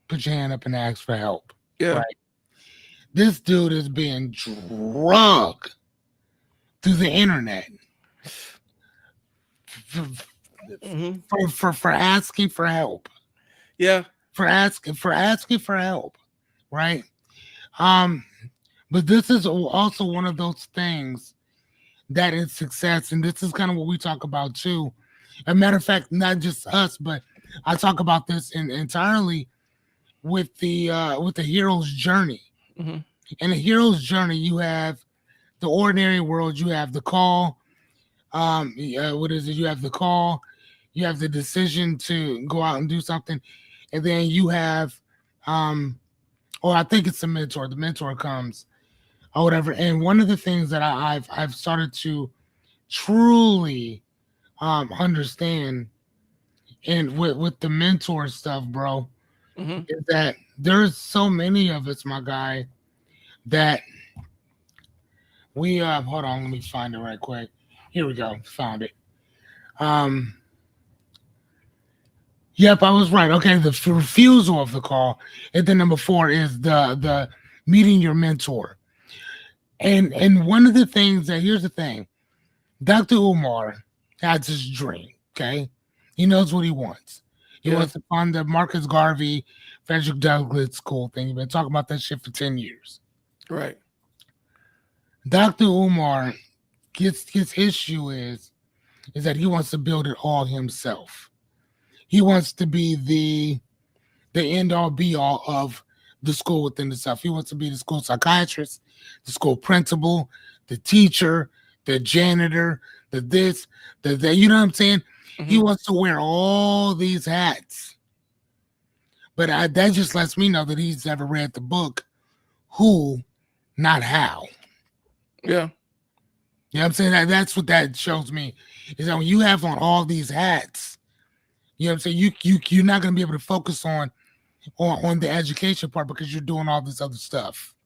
Speaker 2: put your hand up and ask for help.
Speaker 1: Yeah.
Speaker 2: Right? This dude is being drugged through the internet for asking for help.
Speaker 1: Yeah.
Speaker 2: For asking for help. Right? But this is also one of those things that is success, and this is kind of what we talk about too, A matter of fact, not just us, but I talk about this entirely with the hero's journey.
Speaker 1: Mhm.
Speaker 2: In the hero's journey, you have the ordinary world, you have the call. What is it? You have the call, you have the decision to go out and do something, and then you have, or I think it's the mentor. The mentor comes or whatever. And one of the things that I've started to truly understand, and with the mentor stuff, bro,
Speaker 1: Mhm.
Speaker 2: is that there's so many of us, my guy, that we hold on, let me find it right quick. Here we go, found it. Um, yep, I was right. Okay, the refusal of the call, and then number 4 is the meeting your mentor. And one of the things that here's the thing, Dr. Umar has his dream. Okay, he knows what he wants. He
Speaker 1: Yeah.
Speaker 2: wants to fund the Marcus Garvey, Frederick Douglass School thing. He's been talking about that shit for 10 years.
Speaker 1: Right.
Speaker 2: Dr. Umar gets his issue is that he wants to build it all himself. He wants to be the end all be all of the school within itself. He wants to be the school psychiatrist, the school principal, the teacher, the janitor, the this, the that. You know what I'm saying? He
Speaker 1: Mhm.
Speaker 2: wants to wear all these hats. But that just lets me know that he's never read the book Who, Not How.
Speaker 1: Yeah.
Speaker 2: You know what I'm saying? That's what that shows me. Is that when you have on all these hats, you know what I'm saying? You're not gonna be able to focus on the education part because you're doing all this other stuff.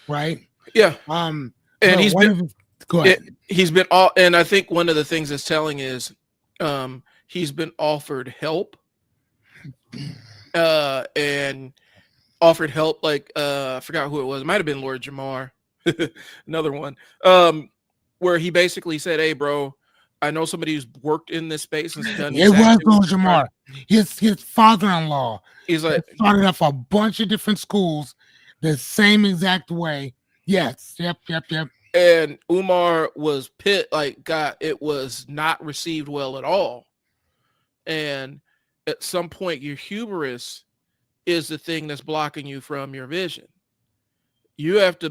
Speaker 2: Right?
Speaker 1: Yeah.
Speaker 2: Um,
Speaker 1: And
Speaker 2: but
Speaker 1: he's
Speaker 2: one
Speaker 1: been
Speaker 2: of the go ahead.
Speaker 1: he's been all, and I think one of the things that's telling is he's been offered help and offered help like I forgot who it was. It might have been Lord Jamar. Another one. Where he basically said, "Hey bro, I know somebody who's worked in this space and has done
Speaker 2: It was
Speaker 1: exactly
Speaker 2: Bill
Speaker 1: what you're trying
Speaker 2: Jamar.
Speaker 1: to."
Speaker 2: His father-in-law
Speaker 1: He's
Speaker 2: had
Speaker 1: like,
Speaker 2: started off a bunch of different schools the same exact way. Yes. Yep.
Speaker 1: and Umar was it was not received well at all. And at some point your hubris is the thing that's blocking you from your vision. You have to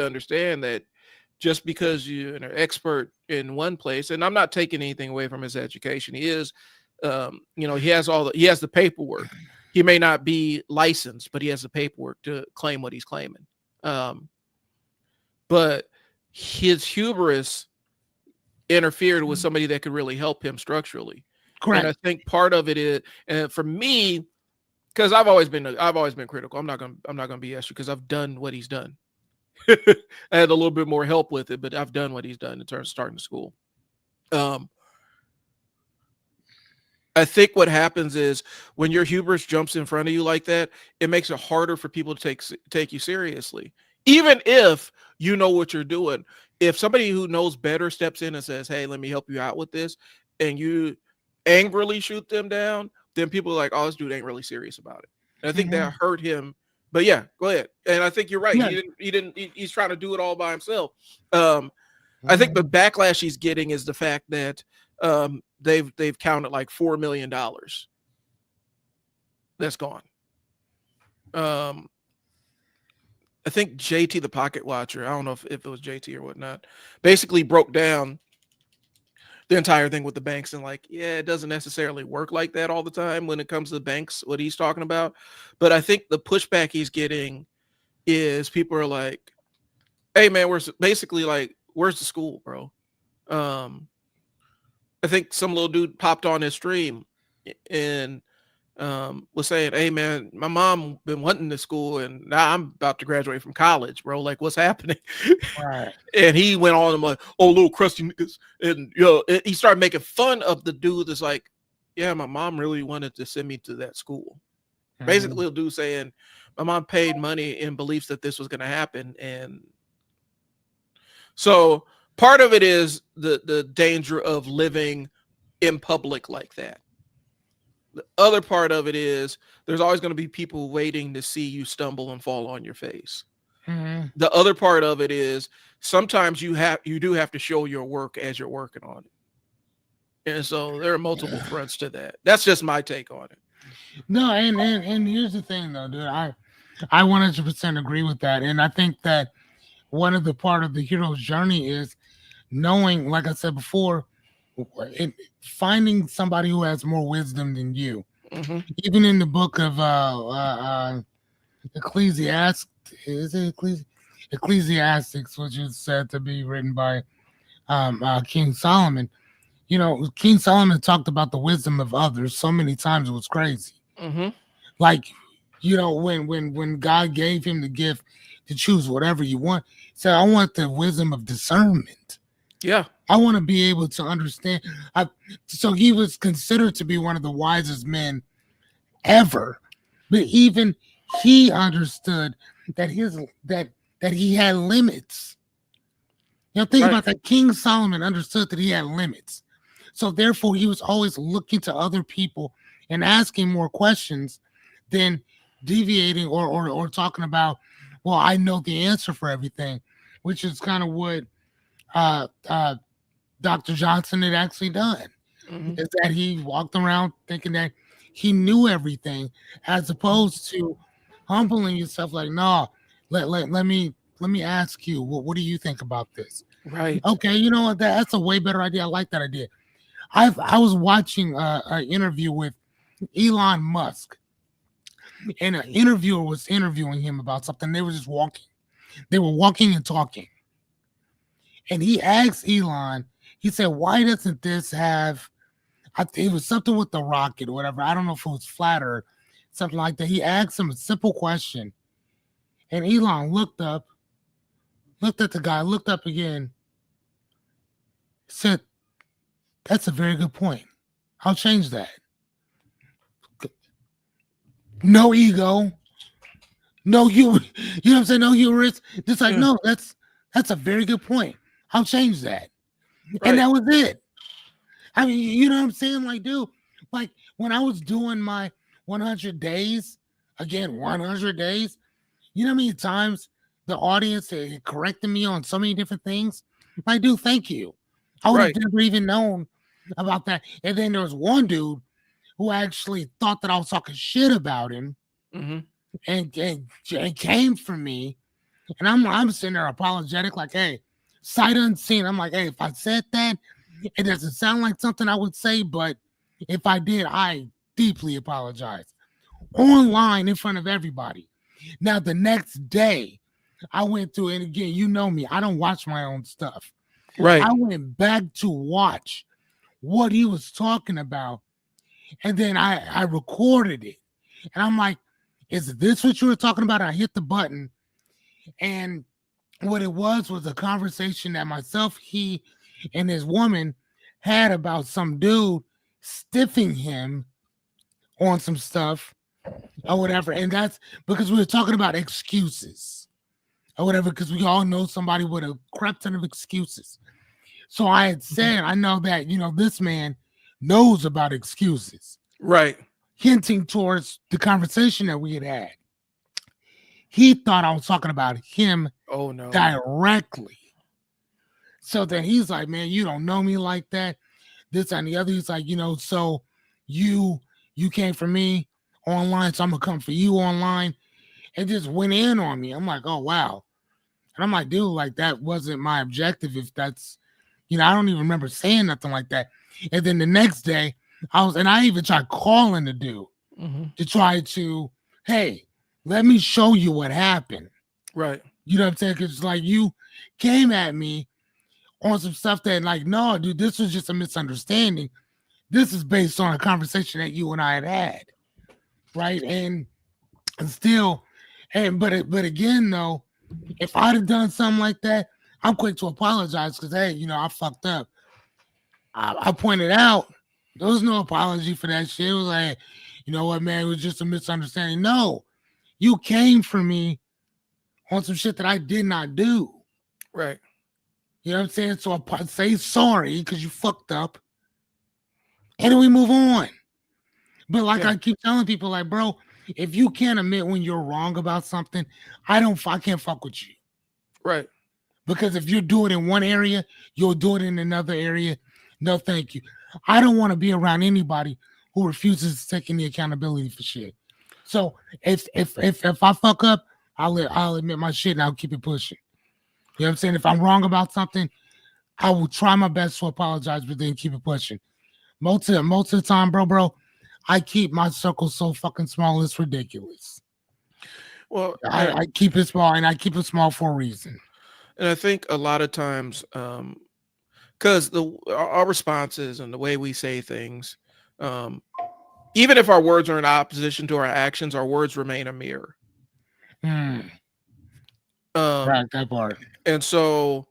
Speaker 1: understand that just because you're an expert in one place, and I'm not taking anything away from his education. He is, he has he has the paperwork. He may not be licensed, but he has the paperwork to claim what he's claiming. But his hubris interfered with somebody that could really help him structurally.
Speaker 2: Correct.
Speaker 1: And I think part of it is, and for me, because I've always been critical. I'm not gonna BS you because I've done what he's done. I had a little bit more help with it, but I've done what he's done in terms of starting school. I think what happens is when your hubris jumps in front of you like that, it makes it harder for people to take you seriously, even if you know what you're doing. If somebody who knows better steps in and says, "Hey, let me help you out with this," and you angrily shoot them down, then people are like, "Oh, this dude ain't really serious about it." And I think that hurt him. But yeah, go ahead. And I think you're right.
Speaker 2: Yeah.
Speaker 1: He's trying to do it all by himself. I think the backlash he's getting is the fact that they've counted like $4 million that's gone. I think JT the Pocket Watcher, I don't know if it was JT or whatnot, basically broke down the entire thing with the banks and like, yeah, it doesn't necessarily work like that all the time when it comes to the banks, what he's talking about. But I think the pushback he's getting is people are like, "Hey man, where's the school, bro?" I think some little dude popped on his stream and was saying, "Hey man, my mom been wanting this school and now I'm about to graduate from college, bro. Like what's happening?"
Speaker 2: Right.
Speaker 1: And he went on and like, "Oh, little crusty niggas." And he started making fun of the dude that's like, "Yeah, my mom really wanted to send me to that school." Basically, a dude saying, "My mom paid money in beliefs that this was gonna happen." And so part of it is the danger of living in public like that. The other part of it is there's always going to be people waiting to see you stumble and fall on your face. The other part of it is sometimes you do have to show your work as you're working on it. And so there are multiple fronts to that. That's just my take on it.
Speaker 2: No, and here's the thing though, dude. I 100% agree with that, and I think that one of the part of the hero's journey is knowing, like I said before, finding somebody who has more wisdom than you.
Speaker 1: Mm-hmm.
Speaker 2: Even in the book of Ecclesiastes, Ecclesiastics, which is said to be written by King Solomon. You know, King Solomon talked about the wisdom of others so many times it was crazy.
Speaker 1: Mm-hmm.
Speaker 2: Like, you know, when God gave him the gift to choose whatever you want, he said, I want the wisdom of discernment.
Speaker 1: Yeah.
Speaker 2: I want to be able to understand. So he was considered to be one of the wisest men ever, but even he understood that he had limits. You know, think about that. King Solomon understood that he had limits. So therefore, he was always looking to other people and asking more questions than deviating or talking about, well, I know the answer for everything, which is kind of what Dr. Johnson had actually done. Mm-hmm. Is that he walked around thinking that he knew everything, as opposed to humbling yourself like, no, let me ask you, what do you think about this?
Speaker 1: Right.
Speaker 2: Okay, you know what? That's a way better idea. I like that idea. I was watching an interview with Elon Musk, and an interviewer was interviewing him about something. They were just walking. They were walking and talking. And he asked Elon, he said, why doesn't this have, I think it was something with the rocket or whatever. I don't know if it was flat or something like that. He asked him a simple question. And Elon looked at the guy, looked up again, said, that's a very good point. I'll change that. No ego. No, you know what I'm saying? No hubris. Just like, no, that's a very good point. I'll change that. Right. And that was it. I mean, you know what I'm saying? Like, dude, like when I was doing my 100 days, again, 100 days, you know how many times the audience had corrected me on so many different things? Like, dude, thank you. I would have never even known about that. And then there was one dude who actually thought that I was talking shit about him, mm-hmm. and came for me. And I'm sitting there apologetic, like, hey, sight unseen. I'm like, hey, if I said that, it doesn't sound like something I would say, but if I did, I deeply apologize. Online in front of everybody. Now, the next day, I went through, and again, you know me, I don't watch my own stuff.
Speaker 1: Right.
Speaker 2: I went back to watch what he was talking about, and then I recorded it. And I'm like, is this what you were talking about? I hit the button, and what it was a conversation that myself, he, and his woman had about some dude stiffing him on some stuff or whatever. And that's because we were talking about excuses or whatever, because we all know somebody with a crap ton of excuses. So I had said, I know that, you know, this man knows about excuses.
Speaker 1: Right.
Speaker 2: Hinting towards the conversation that we had. He thought I was talking about him directly. So then he's like, man, you don't know me like that. This and the other. He's like, you know, so you came for me online, so I'm going to come for you online. And just went in on me. I'm like, oh, wow. And I'm like, dude, like that wasn't my objective. If that's, you know, I don't even remember saying nothing like that. And then the next day, I even tried calling the dude to try to, hey, let me show you what happened.
Speaker 1: Right.
Speaker 2: You know what I'm saying? Because like you came at me on some stuff that like, no, dude, this was just a misunderstanding. This is based on a conversation that you and I had. Right. And still, but again, though, if I'd have done something like that, I'm quick to apologize because, hey, you know, I fucked up. I pointed out there was no apology for that shit. It was like, you know what, man, it was just a misunderstanding. No, you came for me on some shit that I did not do.
Speaker 1: Right.
Speaker 2: You know what I'm saying? So I say sorry because you fucked up. And then we move on. But like I keep telling people, like, bro, if you can't admit when you're wrong about something, I can't fuck with you.
Speaker 1: Right.
Speaker 2: Because if you do it in one area, you'll do it in another area. No, thank you. I don't want to be around anybody who refuses to take any accountability for shit. So if I fuck up, I'll admit my shit and I'll keep it pushing. You know what I'm saying? If I'm wrong about something, I will try my best to apologize, but then keep it pushing. Most of the time, bro, I keep my circle so fucking small, it's ridiculous.
Speaker 1: Well,
Speaker 2: I keep it small, and I keep it small for a reason.
Speaker 1: and I think a lot of times, because our responses and the way we say things, even if our words are in opposition to our actions, our words remain a mirror.
Speaker 2: Right, that part.
Speaker 1: And so,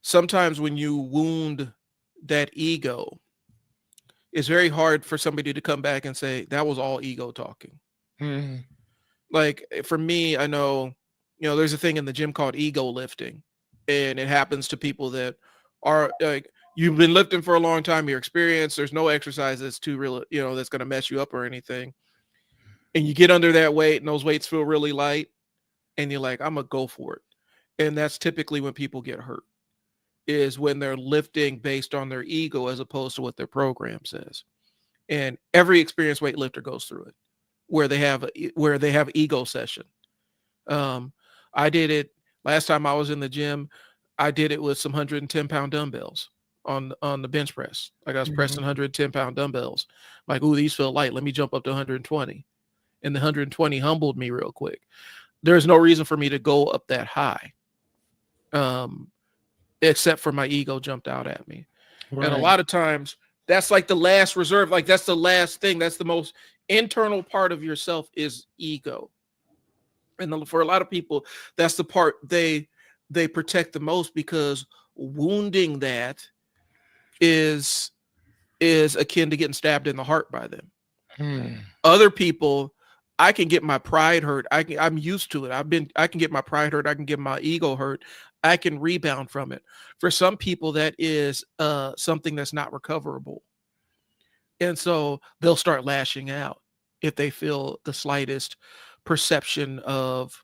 Speaker 1: sometimes when you wound that ego, it's very hard for somebody to come back and say that was all ego talking. Like for me, I know, there's a thing in the gym called ego lifting, and it happens to people that are like, you've been lifting for a long time, you're experienced, there's no exercise that's too real, that's going to mess you up or anything. And you get under that weight and those weights feel really light and you're like, I'm gonna go for it. And that's typically when people get hurt, is when they're lifting based on their ego as opposed to what their program says. And every experienced weightlifter goes through it, where they have ego session. I did it last time I was in the gym. I did it with some 110-pound dumbbells on the bench press. Like I was pressing 110-pound dumbbells. Like, ooh, these feel light. Let me jump up to 120. And the 120 humbled me real quick. There's no reason for me to go up that high, except for my ego jumped out at me. Right. And a lot of times that's like the last reserve. Like that's the last thing. That's the most internal part of yourself is ego. And for a lot of people, that's the part they protect the most, because wounding that is akin to getting stabbed in the heart by them. Other people, I can get my pride hurt. I'm used to it. I can get my pride hurt. I can get my ego hurt. I can rebound from it. For some people, that is something that's not recoverable. And so they'll start lashing out if they feel the slightest perception of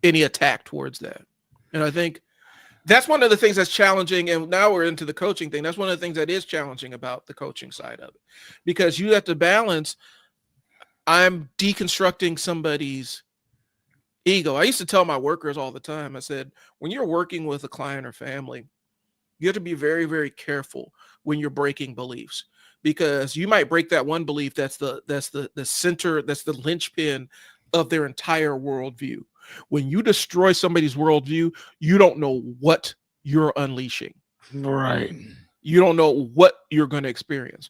Speaker 1: any attack towards that. And I think that's one of the things that's challenging. And now we're into the coaching thing. That's one of the things that is challenging about the coaching side of it, because you have to balance. I'm deconstructing somebody's ego. I used to tell my workers all the time, I said, when you're working with a client or family, you have to be very, very careful when you're breaking beliefs, because you might break that one belief that's the center, that's the linchpin of their entire worldview. When you destroy somebody's worldview, you don't know what you're unleashing.
Speaker 2: Right.
Speaker 1: You don't know what you're going to experience.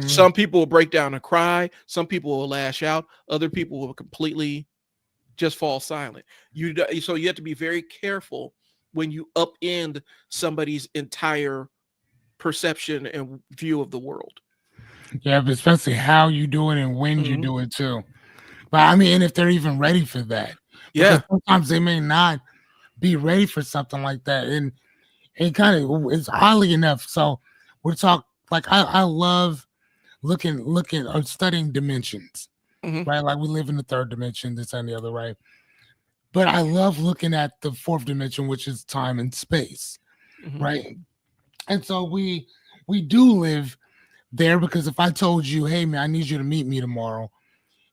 Speaker 1: Some people will break down and cry. Some people will lash out. Other people will completely just fall silent. So you have to be very careful when you upend somebody's entire perception and view of the world.
Speaker 2: Yeah, but especially how you do it and when you do it too. But I mean, if they're even ready for that.
Speaker 1: Yeah.
Speaker 2: Because sometimes they may not be ready for something like that. And it kind of is oddly enough. So we're talking, like, I love looking or studying dimensions, right? Like we live in the third dimension, this and the other, right? But I love looking at the fourth dimension, which is time and space, right? And so we do live there, because if I told you, hey man, I need you to meet me tomorrow,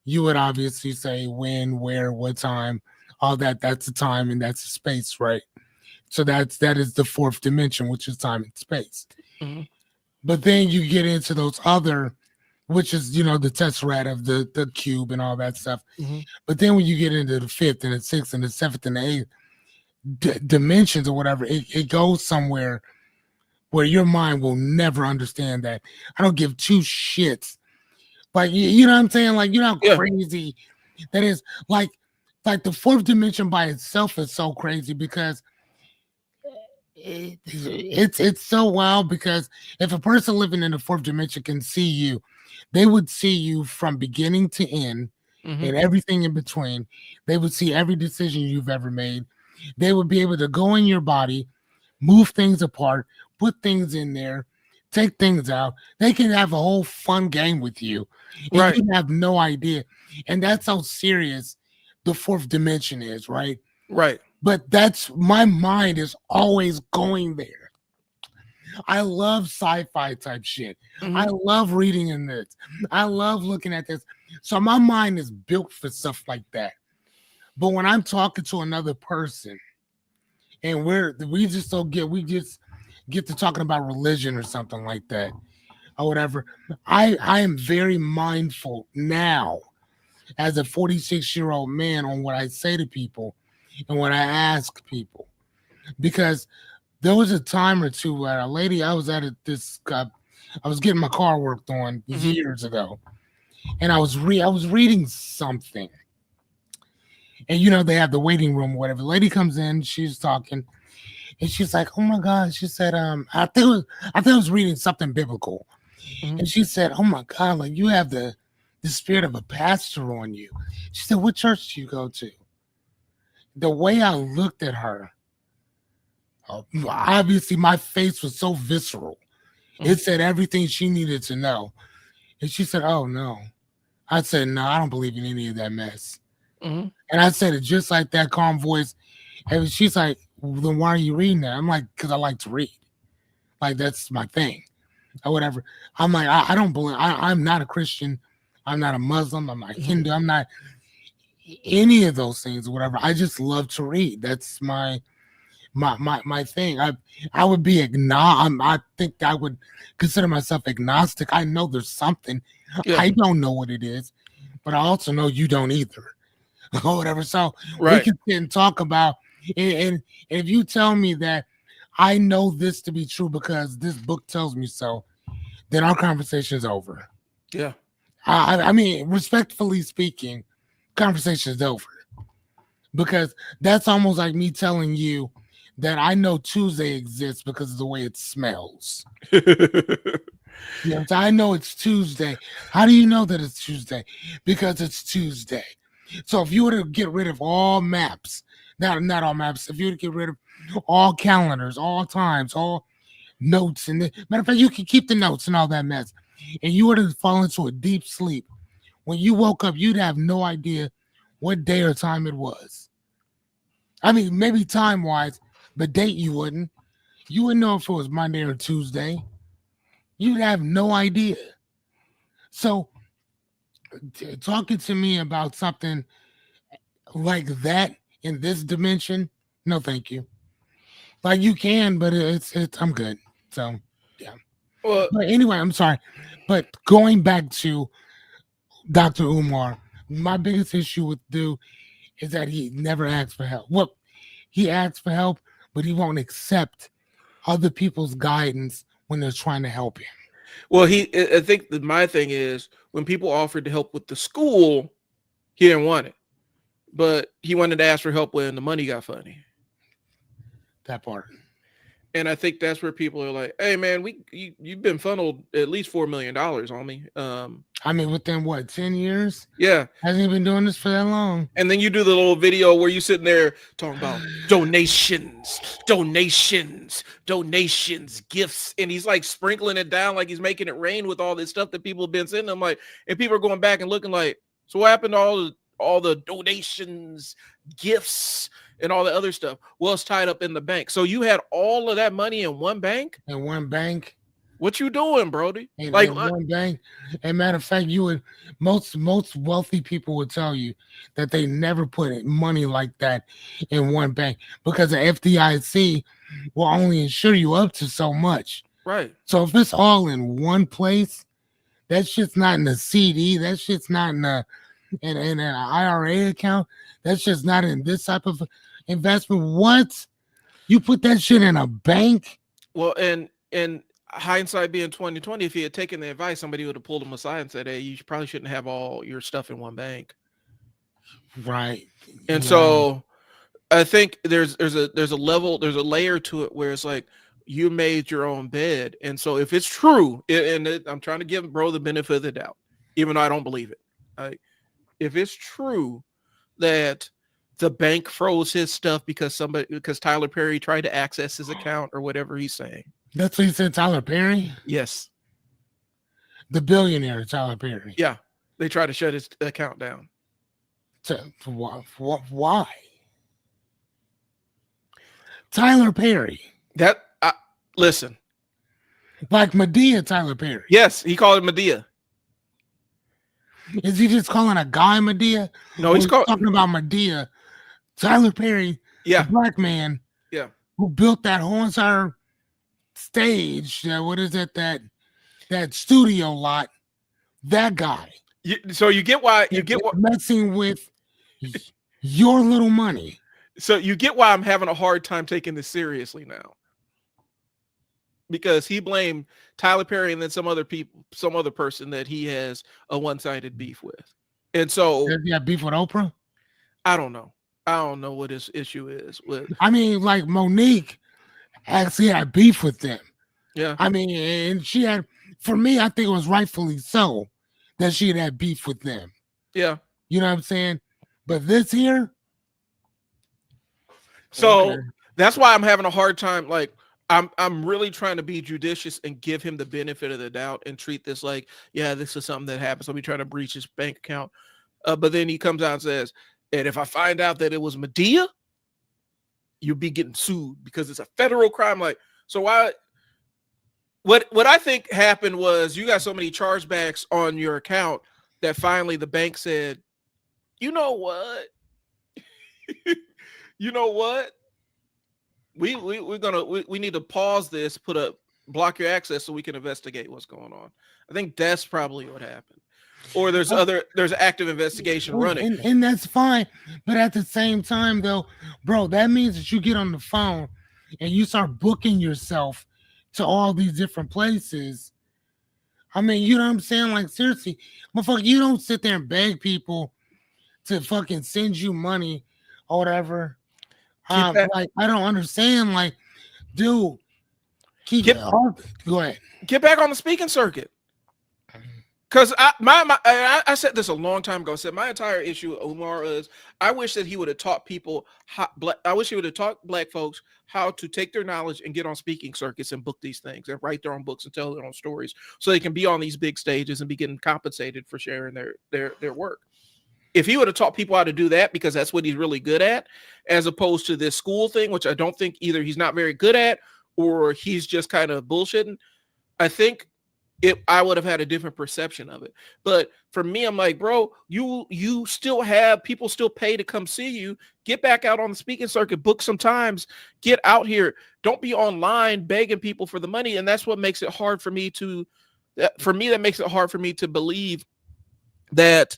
Speaker 2: you would obviously say when, where, what time, all that. That's the time and that's the space, right? So that is the fourth dimension, which is time and space. But then you get into those other, which is, the tesseract of the cube and all that stuff. But then when you get into the fifth and the sixth and the seventh and the eighth dimensions or whatever, it goes somewhere where your mind will never understand that. I don't give two shits. Like, you know what I'm saying? Like, you know how crazy that is? Like the fourth dimension by itself is so crazy, because it's so wild, because if a person living in the fourth dimension can see you, they would see you from beginning to end and everything in between. They would see every decision you've ever made. They would be able to go in your body, move things apart, put things in there, take things out. They can have a whole fun game with you. And
Speaker 1: Right.
Speaker 2: You have no idea. And that's how serious the fourth dimension is, right?
Speaker 1: Right.
Speaker 2: But that's my mind is always going there. I love sci-fi type shit. I
Speaker 1: Mhm.
Speaker 2: love reading in this. I love looking at this. So my mind is built for stuff like that. But when I'm talking to another person and we just get to talking about religion or something like that or whatever, I am very mindful now as a 46-year-old man on what I say to people and what I ask people. Because there was a time or two where a lady I was at I was getting my car worked on
Speaker 1: Mhm.
Speaker 2: years ago, and I was reading something, and they have the waiting room, or whatever. The lady comes in, she's talking, and she's like, "Oh my God," she said, I think I was reading something biblical,
Speaker 1: Mhm.
Speaker 2: and she said, "Oh my God, like you have the spirit of a pastor on you." She said, "What church do you go to?" The way I looked at her, obviously my face was so visceral. It
Speaker 1: Mhm.
Speaker 2: said everything she needed to know. And she said, "Oh no." I said, "No, I don't believe in any of that mess."
Speaker 1: Mhm.
Speaker 2: And I said it just like that, calm voice. And she's like, "Well, then why are you reading that?" I'm like, "Because I like to read. Like that's my thing." Or whatever. I'm like, I don't believe I'm not a Christian. I'm not a Muslim. I'm not
Speaker 1: Mhm.
Speaker 2: Hindu. I'm not any of those things or whatever. I just love to read. That's my thing. I would be I think I would consider myself agnostic. I know there's something.
Speaker 1: Yeah.
Speaker 2: I don't know what it is, but I also know you don't either. Or whatever. So we
Speaker 1: Right.
Speaker 2: can sit and talk about and if you tell me that I know this to be true because this book tells me so, then our conversation is over.
Speaker 1: Yeah.
Speaker 2: I mean, respectfully speaking, conversation is over because that's almost like me telling you that I know Tuesday exists because of the way it smells. Yes, I know it's Tuesday. How do you know that it's Tuesday? Because it's Tuesday. So if you were to get rid of all maps, not all maps, if you were to get rid of all calendars, all times, all notes, and matter of fact, you can keep the notes and all that mess, and you were to fall into a deep sleep, when you woke up, you'd have no idea what day or time it was. I mean, maybe time wise, but date you wouldn't. You wouldn't know if it was Monday or Tuesday. You'd have no idea. So talking to me about something like that in this dimension, no, thank you. Like you can, but it's I'm good. So yeah.
Speaker 1: Well,
Speaker 2: But anyway, I'm sorry. But going back to Dr. Umar, my biggest issue with Dude is that he never asks for help. Well, he asks for help, but he won't accept other people's guidance when they're trying to help him.
Speaker 1: I think that my thing is when people offered to help with the school, he didn't want it, but he wanted to ask for help when the money got funny.
Speaker 2: That part.
Speaker 1: And I think that's where people are like, "Hey, man, you've been funneled at least $4 million on me."
Speaker 2: I mean, within what, 10 years?
Speaker 1: Yeah.
Speaker 2: Hasn't he been doing this for that long?
Speaker 1: And then you do the little video where you sitting there talking about donations, donations, donations, gifts, and he's like sprinkling it down like he's making it rain with all this stuff that people have been sending him. Like, and people are going back and looking like, so what happened to all the donations, gifts, and all the other stuff? Well, it's tied up in the bank. So you had all of that money in one bank?
Speaker 2: In one bank.
Speaker 1: What you doing, Brody? Like,
Speaker 2: In one bank. And matter of fact, you would most wealthy people would tell you that they never put money like that in one bank because the FDIC will only insure you up to so much.
Speaker 1: right.
Speaker 2: So if it's all in one place, that shit's not in a CD, that shit's not in an IRA account, that's just not in this type of investment. What? You put that shit in a bank?
Speaker 1: Well, and hindsight being 2020, if he had taken the advice, somebody would have pulled him aside and said, "Hey, probably shouldn't have all your stuff in one bank."
Speaker 2: Right.
Speaker 1: And
Speaker 2: Right.
Speaker 1: so I think there's a level, there's a layer to it where it's like you made your own bed. And so if it's true, I'm trying to give bro the benefit of the doubt, even though I don't believe it. Like, if it's true that the bank froze his stuff because Tyler Perry tried to access his account or whatever he's saying.
Speaker 2: That's what he said, Tyler Perry?
Speaker 1: Yes.
Speaker 2: The billionaire Tyler Perry.
Speaker 1: Yeah. They tried to shut his account down.
Speaker 2: Why? Tyler Perry.
Speaker 1: Listen.
Speaker 2: Like Medea Tyler Perry.
Speaker 1: Yes, he called it Medea.
Speaker 2: Is he just calling a guy Medea?
Speaker 1: No, he's
Speaker 2: talking about Medea. Tyler Perry,
Speaker 1: yeah,
Speaker 2: the black man,
Speaker 1: yeah,
Speaker 2: who built that whole entire stage. What is it? That studio lot. That guy.
Speaker 1: So you get why
Speaker 2: messing with your little money.
Speaker 1: So you get why I'm having a hard time taking this seriously now. Because he blamed Tyler Perry and then some other person that he has a one-sided beef with. And so
Speaker 2: yeah, beef with Oprah?
Speaker 1: I don't know what his issue is with.
Speaker 2: I mean, like Monique actually had beef with them.
Speaker 1: Yeah.
Speaker 2: I mean, and she had, for me, I think it was rightfully so that she had beef with them.
Speaker 1: Yeah.
Speaker 2: You know what I'm saying? But this here.
Speaker 1: So that's why I'm having a hard time. Like, I'm really trying to be judicious and give him the benefit of the doubt and treat this like, yeah, this is something that happens. I'll be trying to breach his bank account. But then he comes out and says, and if I find out that it was Medea, you'll be getting sued because it's a federal crime. Like, so why? What I think happened was you got so many chargebacks on your account that finally the bank said, you know what? You know what? We need to pause this, block your access so we can investigate what's going on. I think that's probably what happened. Or there's active investigation running.
Speaker 2: And that's fine. But at the same time though, bro, that means that you get on the phone and you start booking yourself to all these different places. I mean, you know what I'm saying? Like, seriously, motherfucker, you don't sit there and beg people to fucking send you money or whatever. Like, I don't understand. Like, dude, go ahead.
Speaker 1: Get back on the speaking circuit. Because I said this a long time ago. I said my entire issue with Umar is I wish that he would have taught people I wish he would have taught black folks how to take their knowledge and get on speaking circuits and book these things and write their own books and tell their own stories so they can be on these big stages and be getting compensated for sharing their work. If he would have taught people how to do that, because that's what he's really good at, as opposed to this school thing, which I don't think either he's not very good at or he's just kind of bullshitting, I think I would have had a different perception of it. But for me, I'm like, bro, you still have people still pay to come see you. Get back out on the speaking circuit, book some times, get out here. Don't be online begging people for the money. And that's what makes it hard for me that makes it hard for me to believe that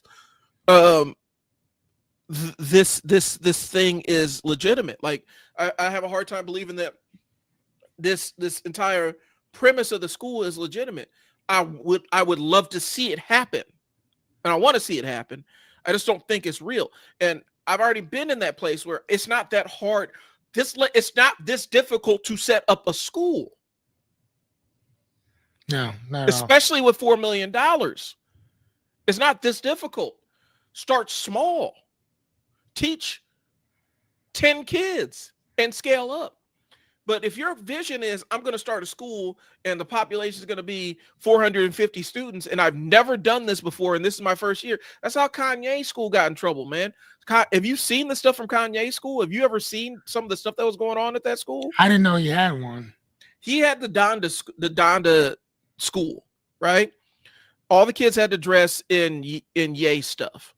Speaker 1: this thing is legitimate. Like I have a hard time believing that this entire premise of the school is legitimate. I would love to see it happen, and I want to see it happen. I just don't think it's real. And I've already been in that place where it's not that hard. It's not this difficult to set up a school.
Speaker 2: No,
Speaker 1: especially with $4 million. It's not this difficult. Start small. Teach 10 kids and scale up. But if your vision is, I'm going to start a school and the population is going to be 450 students, and I've never done this before, and this is my first year. That's how Kanye's school got in trouble, man. Have you seen the stuff from Kanye's school? Have you ever seen some of the stuff that was going on at that school?
Speaker 2: I didn't know he had one.
Speaker 1: He had the Donda school, right? All the kids had to dress in Ye stuff.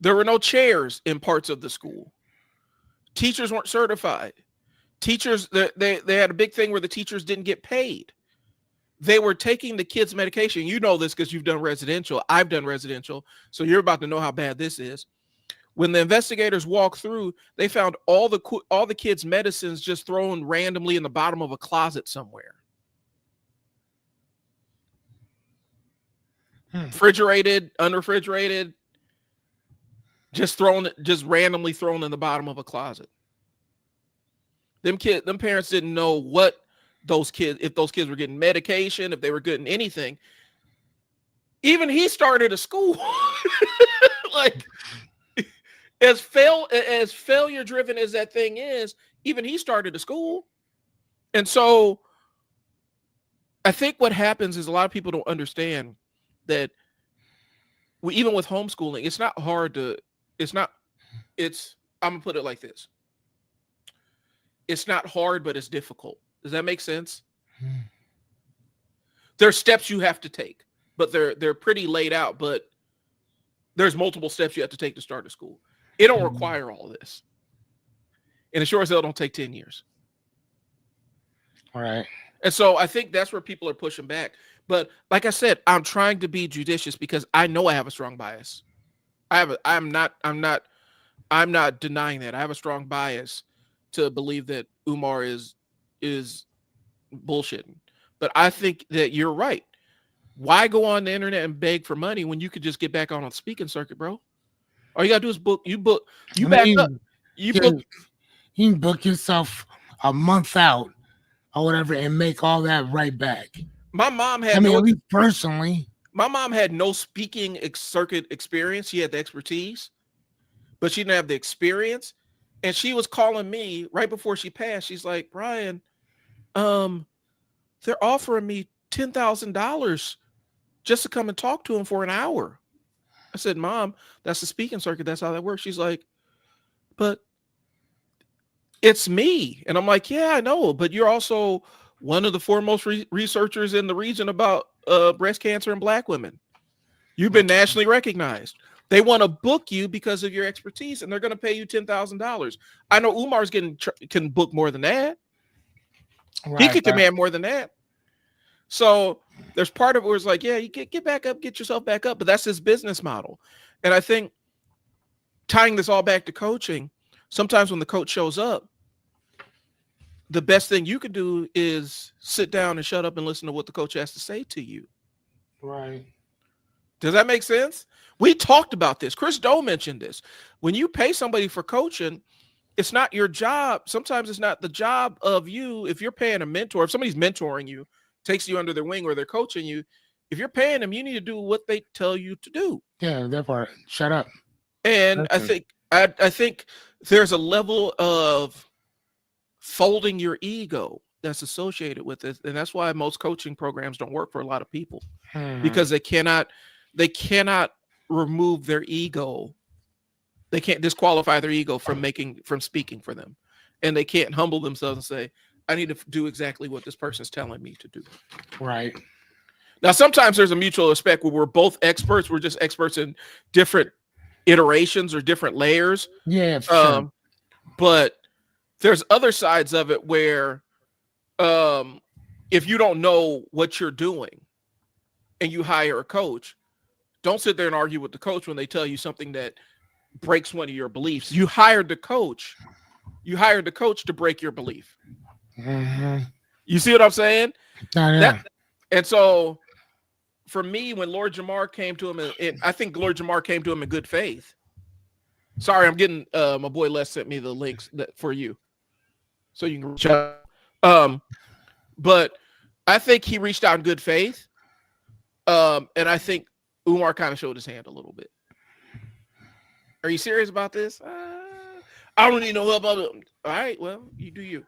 Speaker 1: There were no chairs in parts of the school. Teachers weren't certified. Teachers, they had a big thing where the teachers didn't get paid. They were taking the kids' medication. You know this because you've done residential. I've done residential. So you're about to know how bad this is. When the investigators walked through, they found all the kids' medicines just thrown randomly in the bottom of a closet somewhere. Refrigerated, unrefrigerated. Just randomly thrown in the bottom of a closet. Them parents didn't know if those kids were getting medication, if they were getting anything. Even he started a school. Like as failure driven as that thing is, even he started a school. And so I think what happens is a lot of people don't understand that even with homeschooling, it's not I'm gonna put it like this. It's not hard, but it's difficult. Does that make sense? There's steps you have to take, but they're pretty laid out, but there's multiple steps you have to take to start a school. It don't require all this. And it sure as hell don't take 10 years.
Speaker 2: All right.
Speaker 1: And so I think that's where people are pushing back. But like I said, I'm trying to be judicious because I know I have a strong bias. I'm not denying that. I have a strong bias to believe that Umar is bullshitting. But I think that you're right. Why go on the internet and beg for money when you could just get back on the speaking circuit, bro? All you gotta do is book. You back up. You
Speaker 2: can book yourself a month out or whatever and make all that right back.
Speaker 1: My mom had.
Speaker 2: at least personally,
Speaker 1: my mom had no speaking circuit experience. She had the expertise, but she didn't have the experience. And she was calling me right before she passed. She's like, Brian, they're offering me $10,000 just to come and talk to him for an hour. I said, Mom, that's the speaking circuit. That's how that works. She's like, but it's me. And I'm like, yeah, I know. But you're also one of the foremost researchers in the region about breast cancer in Black women. You've been nationally recognized. They want to book you because of your expertise, and they're going to pay you $10,000. I know Umar's can book more than that. Right, he could command more than that. So there's part of it where it's like, yeah, you get back up, get yourself back up. But that's his business model. And I think tying this all back to coaching, sometimes when the coach shows up, the best thing you can do is sit down and shut up and listen to what the coach has to say to you.
Speaker 2: Right.
Speaker 1: Does that make sense? We talked about this. Chris Doe mentioned this. When you pay somebody for coaching, it's not your job. Sometimes it's not the job of you. If you're paying a mentor, if somebody's mentoring you, takes you under their wing or they're coaching you, if you're paying them, you need to do what they tell you to do.
Speaker 2: Yeah, that part. Shut up.
Speaker 1: And I think there's a level of folding your ego that's associated with it. And that's why most coaching programs don't work for a lot of people because they cannot remove their ego. They can't disqualify their ego from speaking for them. And they can't humble themselves and say, I need to do exactly what this person's telling me to do.
Speaker 2: Right.
Speaker 1: Now, sometimes there's a mutual respect where we're both experts. We're just experts in different iterations or different layers.
Speaker 2: Yeah. Sure.
Speaker 1: But there's other sides of it where if you don't know what you're doing and you hire a coach, don't sit there and argue with the coach when they tell you something that breaks one of your beliefs. You hired the coach to break your belief.
Speaker 2: Mm-hmm.
Speaker 1: You see what I'm saying?
Speaker 2: Yeah.
Speaker 1: And so for me, when Lord Jamar came to him, and I think Lord Jamar came to him in good faith. Sorry, I'm getting my boy Les sent me the links for you, so you can reach out. But I think he reached out in good faith, and I think Umar kind of showed his hand a little bit. Are you serious about this? I don't need no help. All right, well, you do you.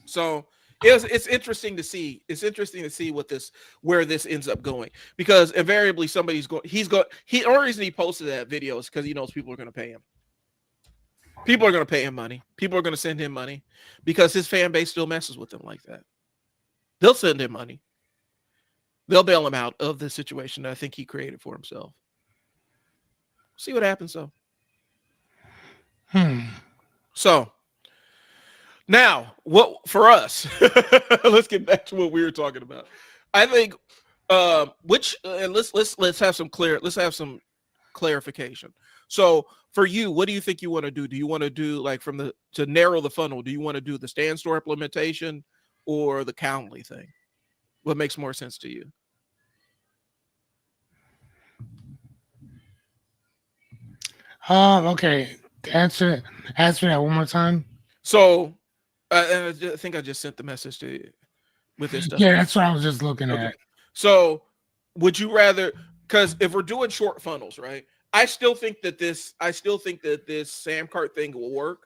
Speaker 1: So it's interesting to see. It's interesting to see where this ends up going, because invariably somebody's going. The only reason he posted that video is because he knows people are going to pay him. People are going to pay him money. People are going to send him money because his fan base still messes with him like that. They'll send him money. They'll bail him out of the situation that I think he created for himself. See what happens, though. So now, what for us? Let's get back to what we were talking about. I think, and let's have some clarification. So for you, what do you think you want to do? Do you want to do like to narrow the funnel? Do you want to do the Stand Store implementation or the Calendly thing? What makes more sense to you?
Speaker 2: Okay. Answer that one more time.
Speaker 1: So I think I just sent the message to you with this stuff.
Speaker 2: Yeah, that's what I was just looking at.
Speaker 1: So would you rather, because if we're doing short funnels, right? I still think that this Samcart thing will work.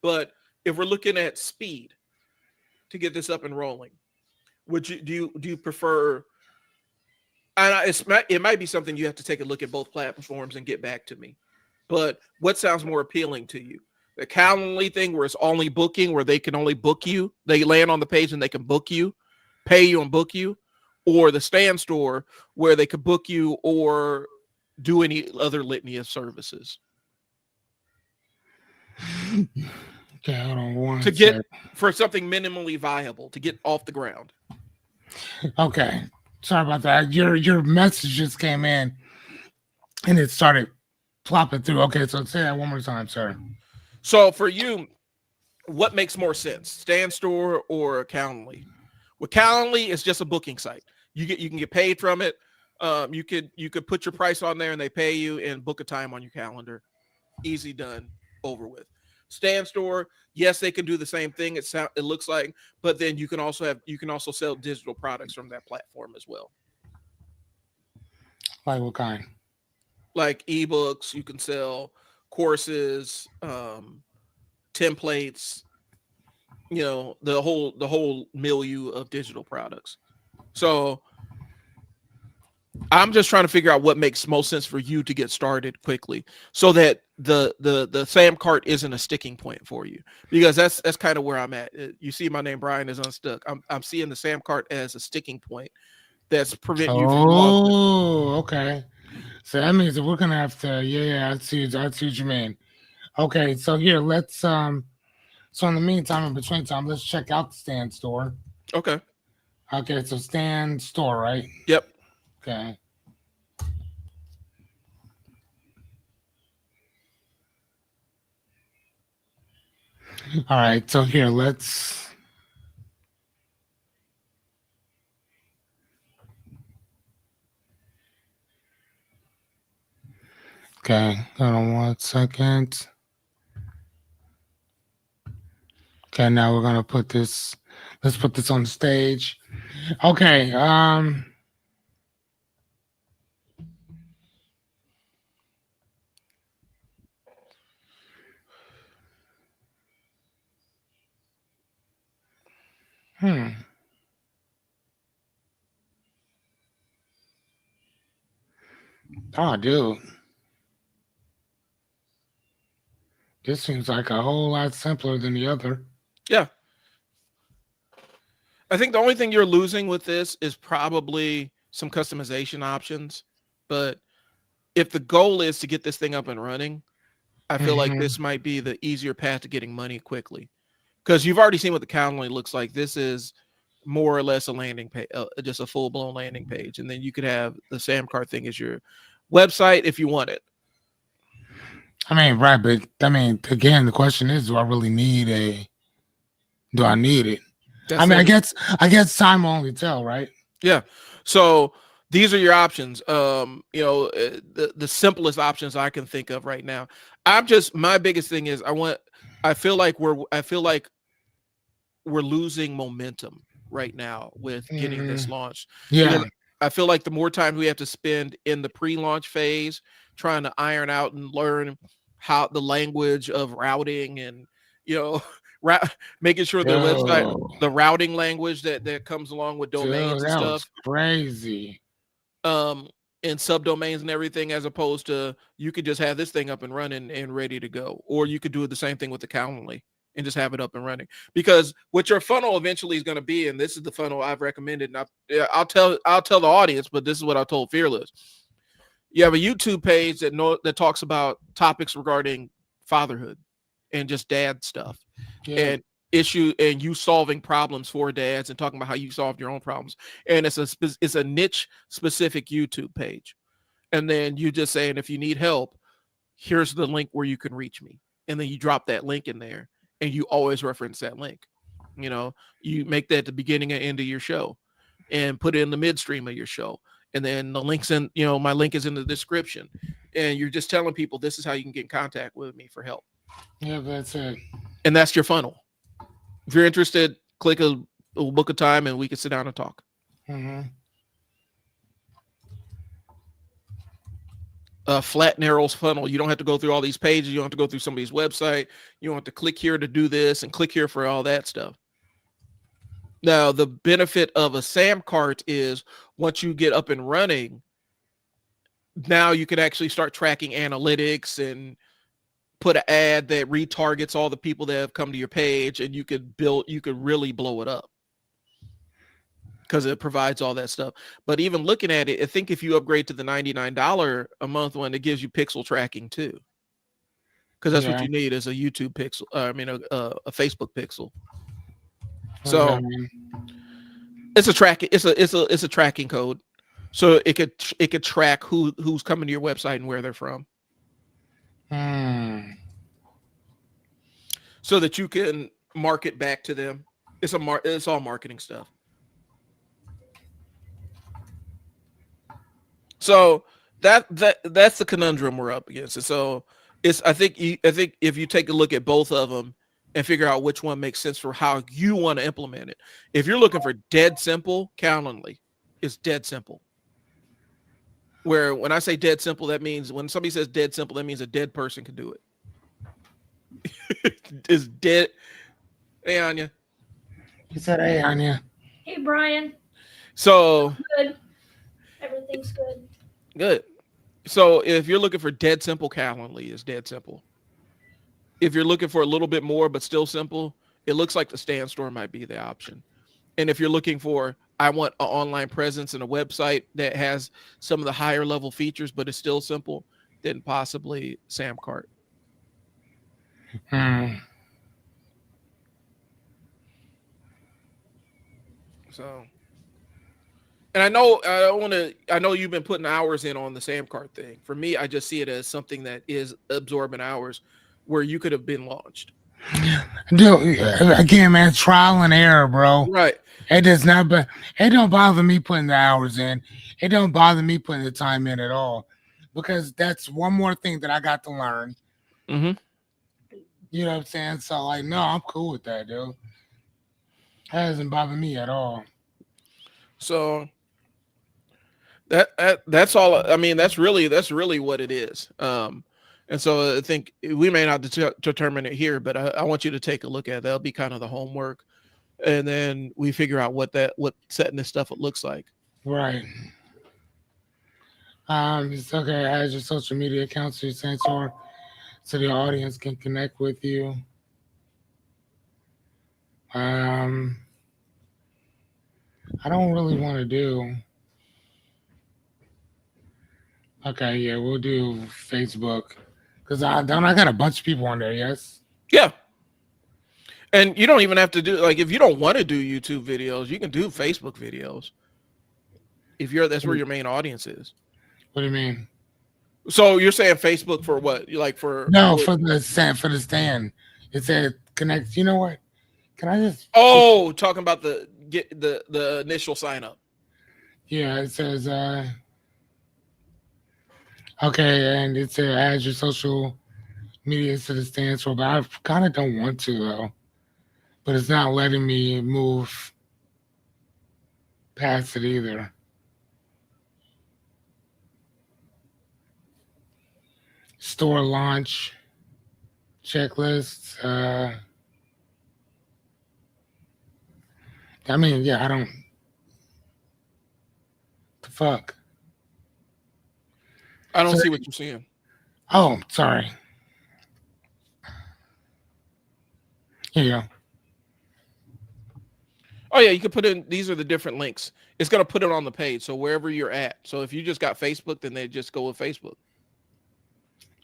Speaker 1: But if we're looking at speed to get this up and rolling, do you prefer? And it might be something you have to take a look at both platforms and get back to me. But what sounds more appealing to you? The Calendly thing where it's only booking, where they can only book you. They land on the page and they can book you, pay you and book you, or the Stand Store where they could book you or do any other litany of services.
Speaker 2: Okay, hold on one
Speaker 1: To get
Speaker 2: sec.
Speaker 1: for something minimally viable to get off the ground.
Speaker 2: Okay, sorry about that. Your message just came in, and it started plopping through. Okay, so say that one more time, sir.
Speaker 1: So for you, what makes more sense, Stand Store or Calendly? With Calendly, it's just a booking site. You can get paid from it. You could put your price on there and they pay you and book a time on your calendar. Easy done, over with. Stand Store, yes, they can do the same thing. It looks like, but then you can also sell digital products from that platform as well.
Speaker 2: Like what kind?
Speaker 1: Like ebooks, you can sell courses, templates, the whole milieu of digital products. So I'm just trying to figure out what makes most sense for you to get started quickly, so that the Samcart isn't a sticking point for you, because that's kind of where I'm at. You see, my name Brian is unstuck. I'm seeing the Samcart as a sticking point that's preventing you from launching.
Speaker 2: Oh, okay. So that means that we're gonna have to. Yeah, I see what you mean. Okay, so here let's So in the meantime, in between time, let's check out the Stand Store.
Speaker 1: Okay.
Speaker 2: Okay, so Stand Store, right?
Speaker 1: Yep.
Speaker 2: Okay. All right, so here let's. Okay, hold on 1 second. Okay, now we're gonna put this. Let's put this on the stage. Okay. Oh, dude. This seems like a whole lot simpler than the other.
Speaker 1: Yeah. I think the only thing you're losing with this is probably some customization options. But if the goal is to get this thing up and running, I feel like this might be the easier path to getting money quickly. Because you've already seen what the Calendly looks like. This is more or less a landing page, just a full-blown landing page. And then you could have the Samcart thing as your website if you want it.
Speaker 2: I mean, right, but I mean, again, the question is, do I really need do I need it?
Speaker 1: That's
Speaker 2: I mean,
Speaker 1: it.
Speaker 2: I guess time will only tell, right?
Speaker 1: Yeah. So these are your options. The simplest options I can think of right now. My biggest thing is I feel like we're losing momentum right now with getting this launched.
Speaker 2: Yeah.
Speaker 1: Because I feel like the more time we have to spend in the pre-launch phase trying to iron out and learn how the language of routing and making sure the website, the routing language that comes along with domains and stuff.
Speaker 2: Crazy.
Speaker 1: And subdomains and everything, as opposed to you could just have this thing up and running and ready to go. Or you could do the same thing with the Calendly and just have it up and running. Because what your funnel eventually is going to be, and this is the funnel I've recommended, and I'll tell the audience, but this is what I told Fearless. You have a YouTube page that talks about topics regarding fatherhood and just dad stuff, and you solving problems for dads and talking about how you solved your own problems. And it's a niche specific YouTube page. And then you just saying, if you need help, here's the link where you can reach me. And then you drop that link in there and you always reference that link. You make that the beginning and end of your show and put it in the midstream of your show. And then the link's in, my link is in the description. And you're just telling people this is how you can get in contact with me for help.
Speaker 2: Yeah, that's it.
Speaker 1: And that's your funnel. If you're interested, click we'll book a time and we can sit down and talk. Flat narrows funnel. You don't have to go through all these pages. You don't have to go through somebody's website. You don't have to click here to do this and click here for all that stuff. Now, the benefit of a Samcart is once you get up and running, now you can actually start tracking analytics and put an ad that retargets all the people that have come to your page, and you could really blow it up because it provides all that stuff. But even looking at it, I think if you upgrade to the $99 a month one, it gives you pixel tracking too, because that's what you need is a YouTube pixel. A Facebook pixel. So it's a tracking code, so it could track who's coming to your website and where they're from. So that you can market back to them. It's all marketing stuff. So that's the conundrum we're up against. And so I think if you take a look at both of them and figure out which one makes sense for how you want to implement it. If you're looking for dead simple, Calendly is dead simple. Where when I say dead simple, that means when somebody says dead simple, that means a dead person can do it. It's dead. Hey, Anya.
Speaker 2: He said, hey, Anya.
Speaker 3: Hey, Brian.
Speaker 1: So
Speaker 3: good. Everything's good.
Speaker 1: Good. So if you're looking for dead simple, Calendly is dead simple. If you're looking for a little bit more but still simple, it looks like the Stan Store might be the option. And if you're looking for, I want an online presence and a website that has some of the higher level features but is still simple, then possibly Samcart. So, and I know you've been putting hours in on the Samcart thing. For me, I just see it as something that is absorbing hours where you could have been launched.
Speaker 2: Dude, again, man, trial and error, bro.
Speaker 1: Right.
Speaker 2: It does not, but it don't bother me putting the hours in. It don't bother me putting the time in at all, because that's one more thing that I got to learn.
Speaker 1: Mm-hmm.
Speaker 2: You know what I'm saying? So, like, no, I'm cool with that, dude. That doesn't bother me at all. So
Speaker 1: that's all. I mean, that's really what it is. And so I think we may not determine it here, but I want you to take a look at it. That'll be kind of the homework, and then we figure out what setting this stuff looks like.
Speaker 2: Right. It's okay. Add your social media accounts to your sensor so the audience can connect with you. I don't really want to do. Okay, yeah, we'll do Facebook. Because I got a bunch of people on there, yes?
Speaker 1: Yeah. And you don't even have to do, like, if you don't want to do YouTube videos, you can do Facebook videos. That's where your main audience is.
Speaker 2: What do you mean?
Speaker 1: So you're saying Facebook for what? Like for
Speaker 2: for the stand. It said connect. You know what? Can I just
Speaker 1: talking about the initial sign up.
Speaker 2: Yeah, it says okay, and it said add your social media to the stand for, but I kind of don't want to though. But it's not letting me move past it either. Store launch checklist. I mean, yeah, I don't. The fuck?
Speaker 1: I don't see what you're seeing.
Speaker 2: Oh, sorry. Here you go.
Speaker 1: Oh yeah, you can put in. These are the different links. It's gonna put it on the page. So wherever you're at. So if you just got Facebook, then they just go with Facebook.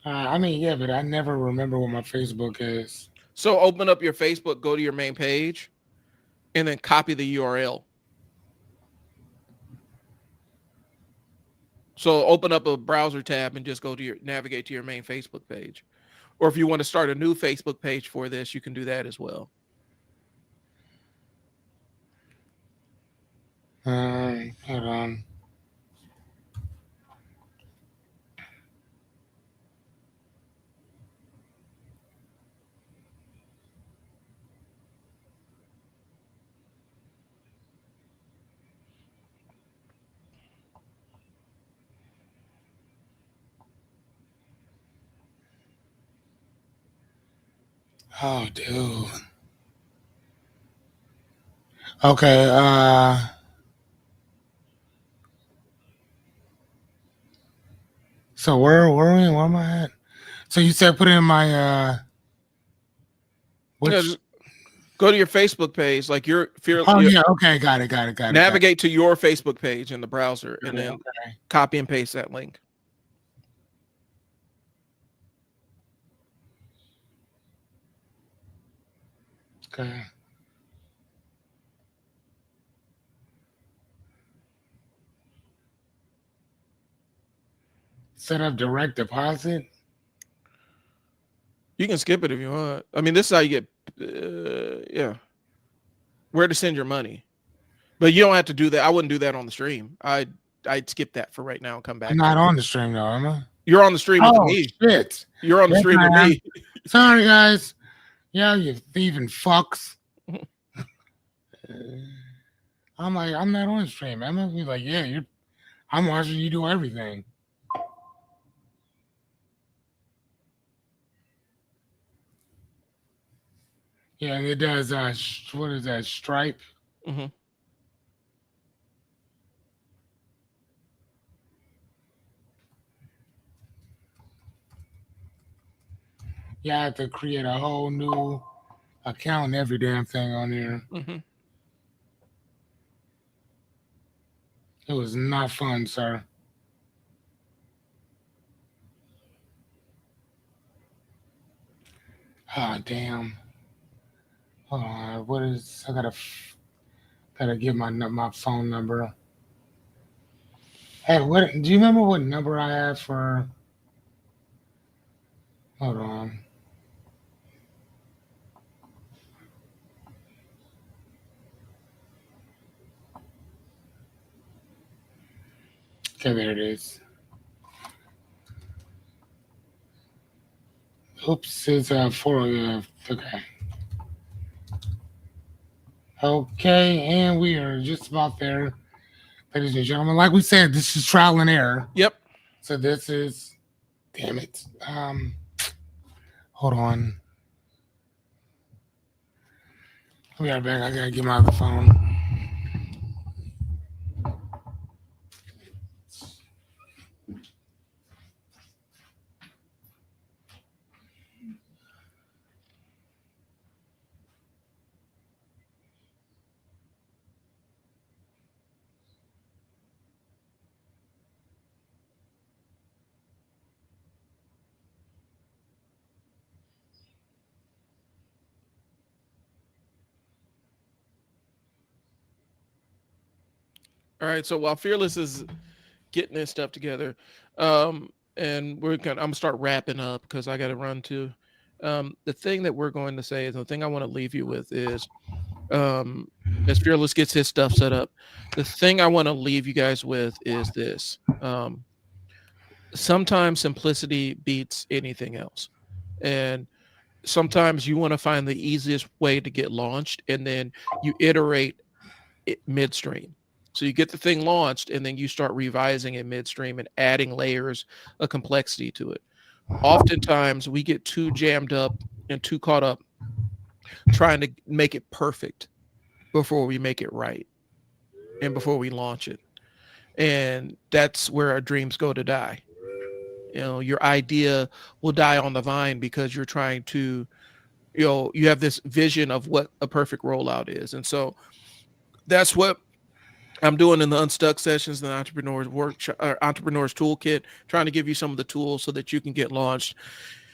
Speaker 2: I mean, yeah, but I never remember what my Facebook is.
Speaker 1: So open up your Facebook, go to your main page, and then copy the URL. So open up a browser tab and just navigate to your main Facebook page. Or if you want to start a new Facebook page for this, you can do that as well.
Speaker 2: Hold on. Oh, dude. Okay, so where am I at? So you said put in my which?
Speaker 1: Yeah, just go to your Facebook page, like
Speaker 2: Oh yeah, okay, got it.
Speaker 1: navigate to your Facebook page in the browser, and then
Speaker 2: Okay.
Speaker 1: copy and paste that link.
Speaker 2: Okay. Set up direct deposit.
Speaker 1: You can skip it if you want. I mean, this is how you get, where to send your money. But you don't have to do that. I wouldn't do that on the stream. I'd skip that for right now and come back.
Speaker 2: I'm not on the stream though, am I?
Speaker 1: You're on the stream with me.
Speaker 2: Shit.
Speaker 1: You're on the
Speaker 2: Yes,
Speaker 1: stream with
Speaker 2: I am.
Speaker 1: me.
Speaker 2: Sorry, guys. Yeah, you thieving fucks. I'm like, I'm not on the stream. I'm gonna be like, yeah, I'm watching you do everything. Yeah, and it does. What is that? Stripe.
Speaker 1: Mm-hmm.
Speaker 2: Yeah, I have to create a whole new account and every damn thing on there.
Speaker 1: Mm-hmm.
Speaker 2: It was not fun, sir. Ah, damn. Hold on. What is? I gotta give my phone number. Hey, what? Do you remember what number I have for? Hold on. Okay, there it is. Oops, it's 4. Okay. Okay, and we are just about there, ladies and gentlemen. Like we said, this is trial and error.
Speaker 1: Yep.
Speaker 2: So this is, damn it. Hold on. I'll be right back. I gotta get my other phone.
Speaker 1: All right. So while Fearless is getting this stuff together, and I'm gonna start wrapping up because I got to run too. The thing that we're going to say is the thing I want to leave you with is, as Fearless gets his stuff set up, the thing I want to leave you guys with is this. Sometimes simplicity beats anything else, and sometimes you want to find the easiest way to get launched, and then you iterate it midstream. So you get the thing launched, and then you start revising it midstream and adding layers of complexity to it. Oftentimes, we get too jammed up and too caught up trying to make it perfect before we make it right and before we launch it. And that's where our dreams go to die. You know, your idea will die on the vine because you're trying to, you have this vision of what a perfect rollout is. And so that's what I'm doing in the Unstuck sessions, the Entrepreneurs Entrepreneurs Toolkit, trying to give you some of the tools so that you can get launched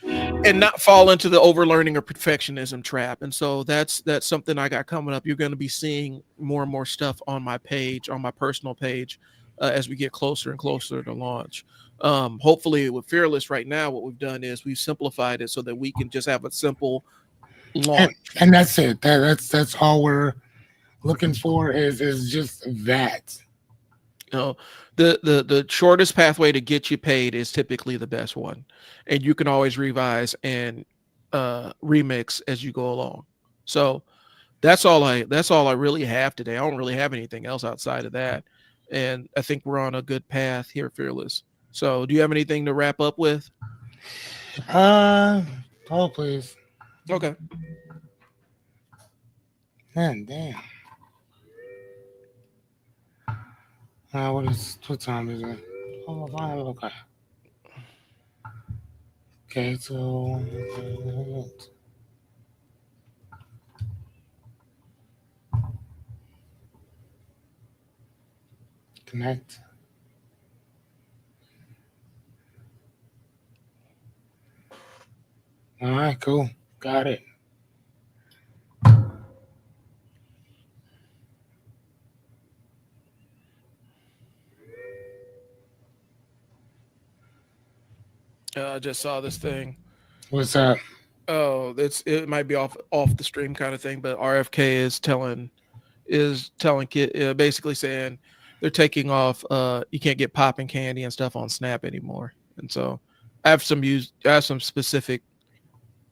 Speaker 1: and not fall into the overlearning or perfectionism trap. And so that's something I got coming up. You're going to be seeing more and more stuff on my page, on my personal page, as we get closer and closer to launch. Hopefully with Fearless right now, what we've done is we've simplified it so that we can just have a simple launch.
Speaker 2: And that's it. That's all we're looking for is just that.
Speaker 1: You know, the shortest pathway to get you paid is typically the best one, and you can always revise and remix as you go along. So that's all I really have today. I don't really have anything else outside of that, and I think we're on a good path here, Fearless. So do you have anything to wrap up with?
Speaker 2: Oh please.
Speaker 1: Okay.
Speaker 2: Man, damn. What time is it? Oh, fine. Okay. Okay, so connect. All right, cool. Got it.
Speaker 1: I just saw this thing.
Speaker 2: What's up?
Speaker 1: Oh, it might be off the stream kind of thing, but RFK is telling kid basically saying they're taking off you can't get popping candy and stuff on Snap anymore. And so I have some specific,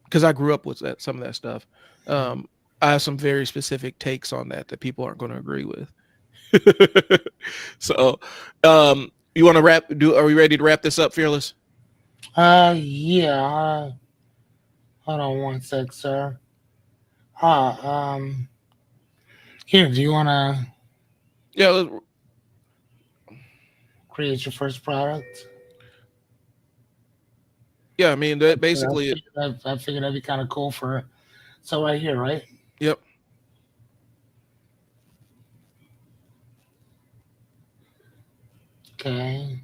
Speaker 1: because I grew up with some of that stuff. I have some very specific takes on that people aren't going to agree with. So you want to are we ready to wrap this up, Fearless?
Speaker 2: Yeah. Hold on one sec, sir. Here, do you want to
Speaker 1: Yeah.
Speaker 2: create your first product?
Speaker 1: Yeah, I mean that basically.
Speaker 2: I figured that'd be kind of cool for. So right here, right?
Speaker 1: Yep.
Speaker 2: Okay.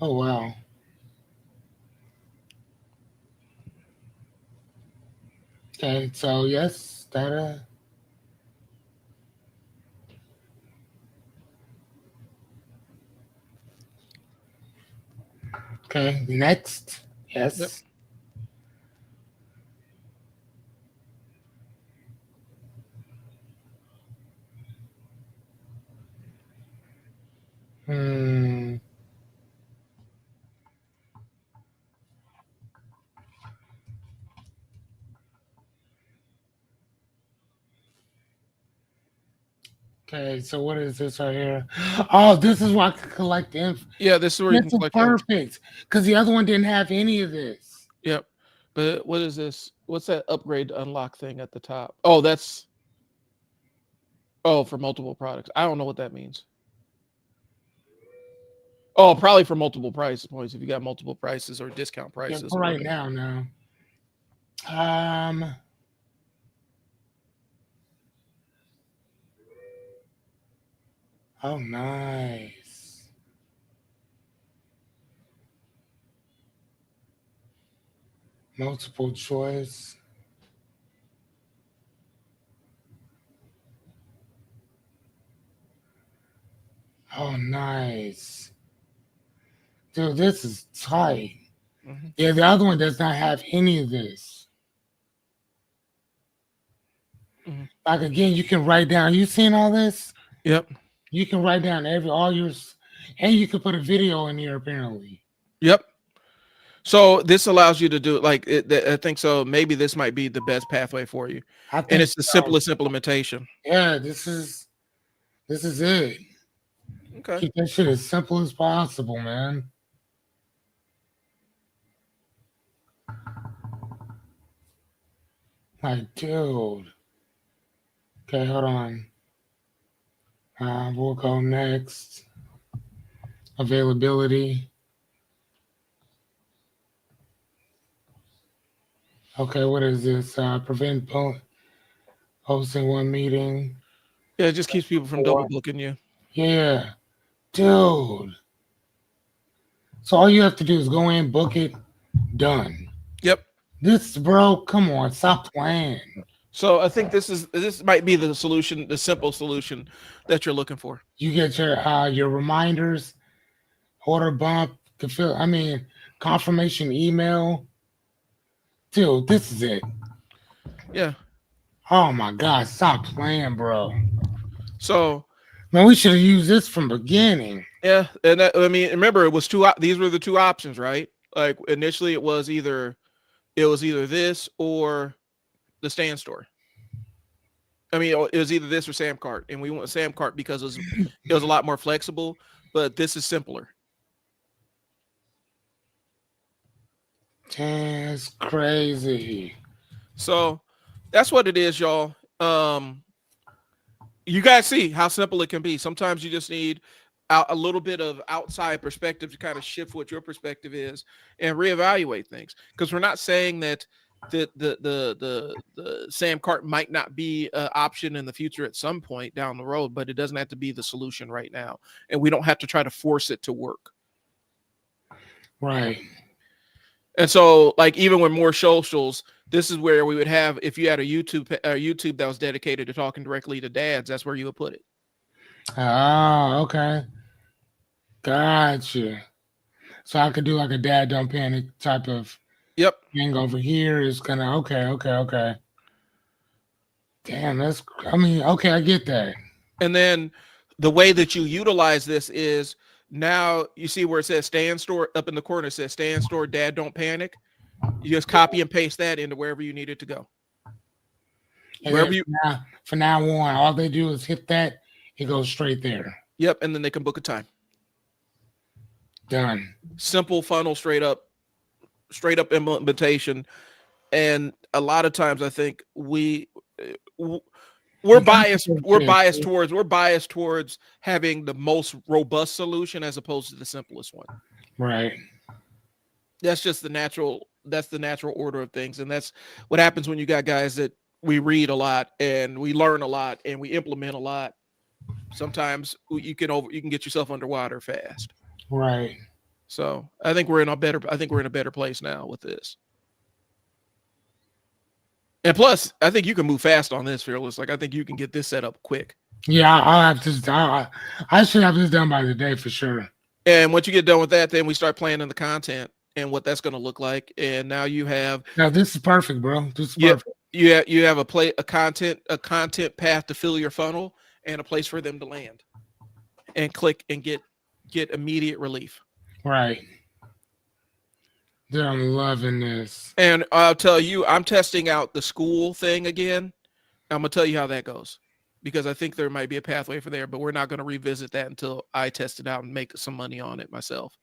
Speaker 2: Oh wow. Okay, so yes, that okay, next. Yes.
Speaker 1: Yep.
Speaker 2: Hmm. Okay, so what is this right here? Oh, this is where I can collect info.
Speaker 1: Yeah, this is where you
Speaker 2: This
Speaker 1: can
Speaker 2: is
Speaker 1: collect all.
Speaker 2: perfect because the other one didn't have any of this.
Speaker 1: Yep. But what is this? What's that upgrade to unlock thing at the top? Oh, that's for multiple products. I don't know what that means. Oh, probably for multiple price points if you got multiple prices or discount
Speaker 2: Yeah,
Speaker 1: prices.
Speaker 2: for right now, no. Oh, nice. Multiple choice. Oh, nice. Dude, this is tight.
Speaker 1: Mm-hmm.
Speaker 2: Yeah, the other one does not have any of this.
Speaker 1: Mm-hmm.
Speaker 2: Like again, you can write down. You seen all this?
Speaker 1: Yep.
Speaker 2: You can write down all yours, and you can put a video in here apparently.
Speaker 1: Yep. So this allows you to do like I think so. Maybe this might be the best pathway for you, and it's the simplest implementation.
Speaker 2: Yeah, this is it.
Speaker 1: Okay.
Speaker 2: Keep that shit as simple as possible, man. Like, dude. Okay, hold on. We'll go next. Availability. Okay, what is this? Prevent hosting one meeting.
Speaker 1: Yeah, it just keeps people from double booking you.
Speaker 2: Yeah, dude. So all you have to do is go in, book it, done.
Speaker 1: Yep.
Speaker 2: This, bro, come on, stop playing.
Speaker 1: So I think this might be the solution, the simple solution that you're looking for.
Speaker 2: You get your reminders, order bump, confirmation email. Dude, this is it.
Speaker 1: Yeah.
Speaker 2: Oh my God, stop playing, bro.
Speaker 1: So,
Speaker 2: man, we should have used this from beginning.
Speaker 1: Yeah, and remember, it was these were the two options, right? Like initially, it was either this or the Stand Store. I mean, it was either this or Samcart, and we went with Samcart because it was a lot more flexible. But this is simpler.
Speaker 2: That's crazy.
Speaker 1: So that's what it is, y'all. you guys see how simple it can be. Sometimes you just need a little bit of outside perspective to kind of shift what your perspective is and reevaluate things. Because we're not saying that the Sam Cart might not be an option in the future at some point down the road, but it doesn't have to be the solution right now, and we don't have to try to force it to work.
Speaker 2: Right.
Speaker 1: And so, like, even with more socials, this is where we would have, if you had a YouTube that was dedicated to talking directly to dads, that's where you would put it.
Speaker 2: Oh, okay. Gotcha. So I could do like a dad don't panic type of
Speaker 1: Yep.
Speaker 2: thing over here is gonna okay. Damn, okay, I get that.
Speaker 1: And then the way that you utilize this is, now you see where it says stay in store up in the corner, it says stay in store, dad don't panic. You just copy and paste that into wherever you need it to go.
Speaker 2: And
Speaker 1: Wherever
Speaker 2: from now on, all they do is hit that, it goes straight there.
Speaker 1: Yep. And then they can book a time.
Speaker 2: Done.
Speaker 1: Simple funnel, straight up implementation. And a lot of times I think we're biased towards having the most robust solution as opposed to the simplest one.
Speaker 2: Right.
Speaker 1: That's just the natural order of things. And that's what happens when you got guys that we read a lot and we learn a lot and we implement a lot. Sometimes you can get yourself underwater fast.
Speaker 2: Right.
Speaker 1: So I think we're in a better place now with this. And plus, I think you can move fast on this, Fearless. Like, I think you can get this set up quick.
Speaker 2: Yeah, I should have this done by the day for sure.
Speaker 1: And once you get done with that, then we start planning the content and what that's going to look like. And now you have.
Speaker 2: Now this is perfect, bro. This is perfect.
Speaker 1: You have a content path to fill your funnel and a place for them to land and click and get immediate relief.
Speaker 2: Right. Dude, I'm loving this.
Speaker 1: And I'll tell you, I'm testing out the school thing again. I'm going to tell you how that goes, because I think there might be a pathway for there, but we're not going to revisit that until I test it out and make some money on it myself.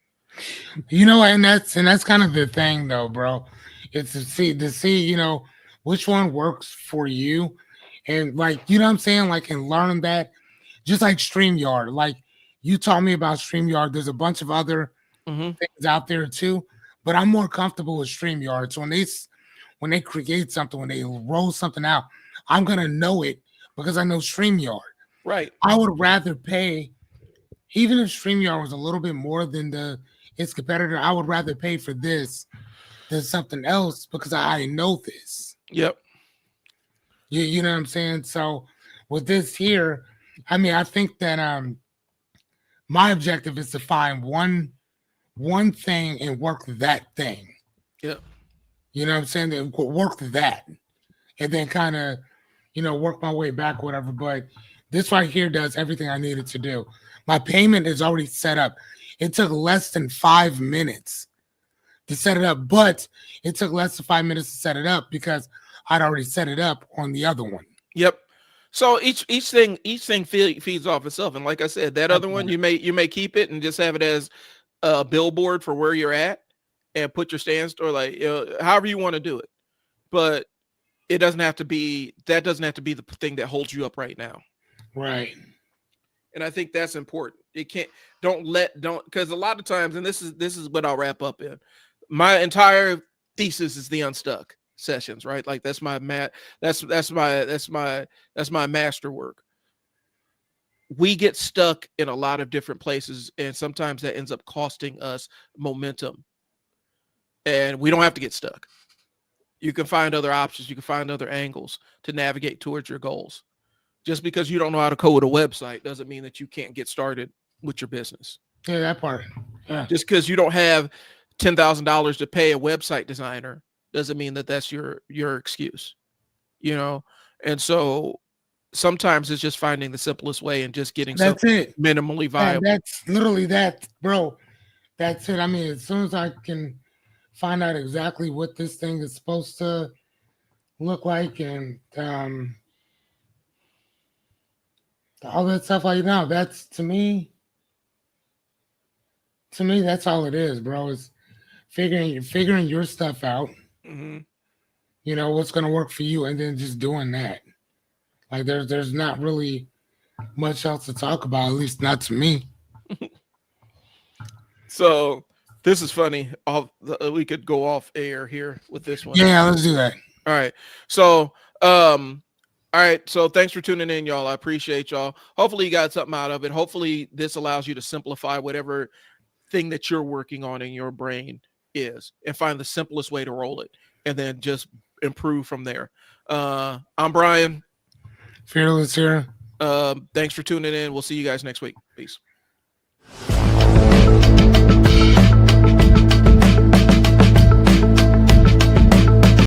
Speaker 2: You know, and that's kind of the thing though, bro. It's to see, you know, which one works for you. And like, you know what I'm saying? Like, and learning that, just like StreamYard. Like, you taught me about StreamYard. There's a bunch of other things out there too, but I'm more comfortable with StreamYard. So when they create something, when they roll something out, I'm gonna know it because I know StreamYard.
Speaker 1: Right.
Speaker 2: I would rather pay, even if StreamYard was a little bit more than its competitor, I would rather pay for this than something else because I know this.
Speaker 1: Yep.
Speaker 2: You know what I'm saying? So with this here, I mean, I think that my objective is to find one thing and work that thing.
Speaker 1: Yep.
Speaker 2: You know what I'm saying? Then work that. And then kind of, you know, work my way back, whatever. But this right here does everything I needed to do. My payment is already set up. It took less than 5 minutes to set it up, but it took less than 5 minutes to set it up because I'd already set it up on the other one.
Speaker 1: Yep. So each thing feeds off itself. And like I said, that other one, you may keep it and just have it as a billboard for where you're at and put your stand store, like, you know, however you want to do it. But it doesn't have to be the thing that holds you up right now.
Speaker 2: Right.
Speaker 1: And I think that's important. It because a lot of times, and this is what I'll wrap up in. My entire thesis is the Unstuck sessions, right? Like that's my masterwork. We get stuck in a lot of different places, and sometimes that ends up costing us momentum. And we don't have to get stuck. You can find other options. You can find other angles to navigate towards your goals. Just because you don't know how to code a website doesn't mean that you can't get started with your business.
Speaker 2: Yeah, that part. Yeah.
Speaker 1: Just because you don't have $10,000 to pay a website designer doesn't mean that that's your excuse, you know? And so sometimes it's just finding the simplest way and just getting something minimally viable.
Speaker 2: That's literally that, bro. That's it. I mean, as soon as I can find out exactly what this thing is supposed to look like and all that stuff like that, that's to me, that's all it is, bro. Is figuring your stuff out.
Speaker 1: Mm-hmm.
Speaker 2: You know what's gonna work for you, and then just doing that. Like there's not really much else to talk about, at least not to me.
Speaker 1: So this is funny. We could go off air here with this one.
Speaker 2: Yeah, let's do that.
Speaker 1: All right. So, all right. So thanks for tuning in, y'all. I appreciate y'all. Hopefully you got something out of it. Hopefully this allows you to simplify whatever thing that you're working on in your brain is and find the simplest way to roll it and then just improve from there. I'm Brian.
Speaker 2: Fearless here.
Speaker 1: Thanks for tuning in. We'll see you guys next week. Peace.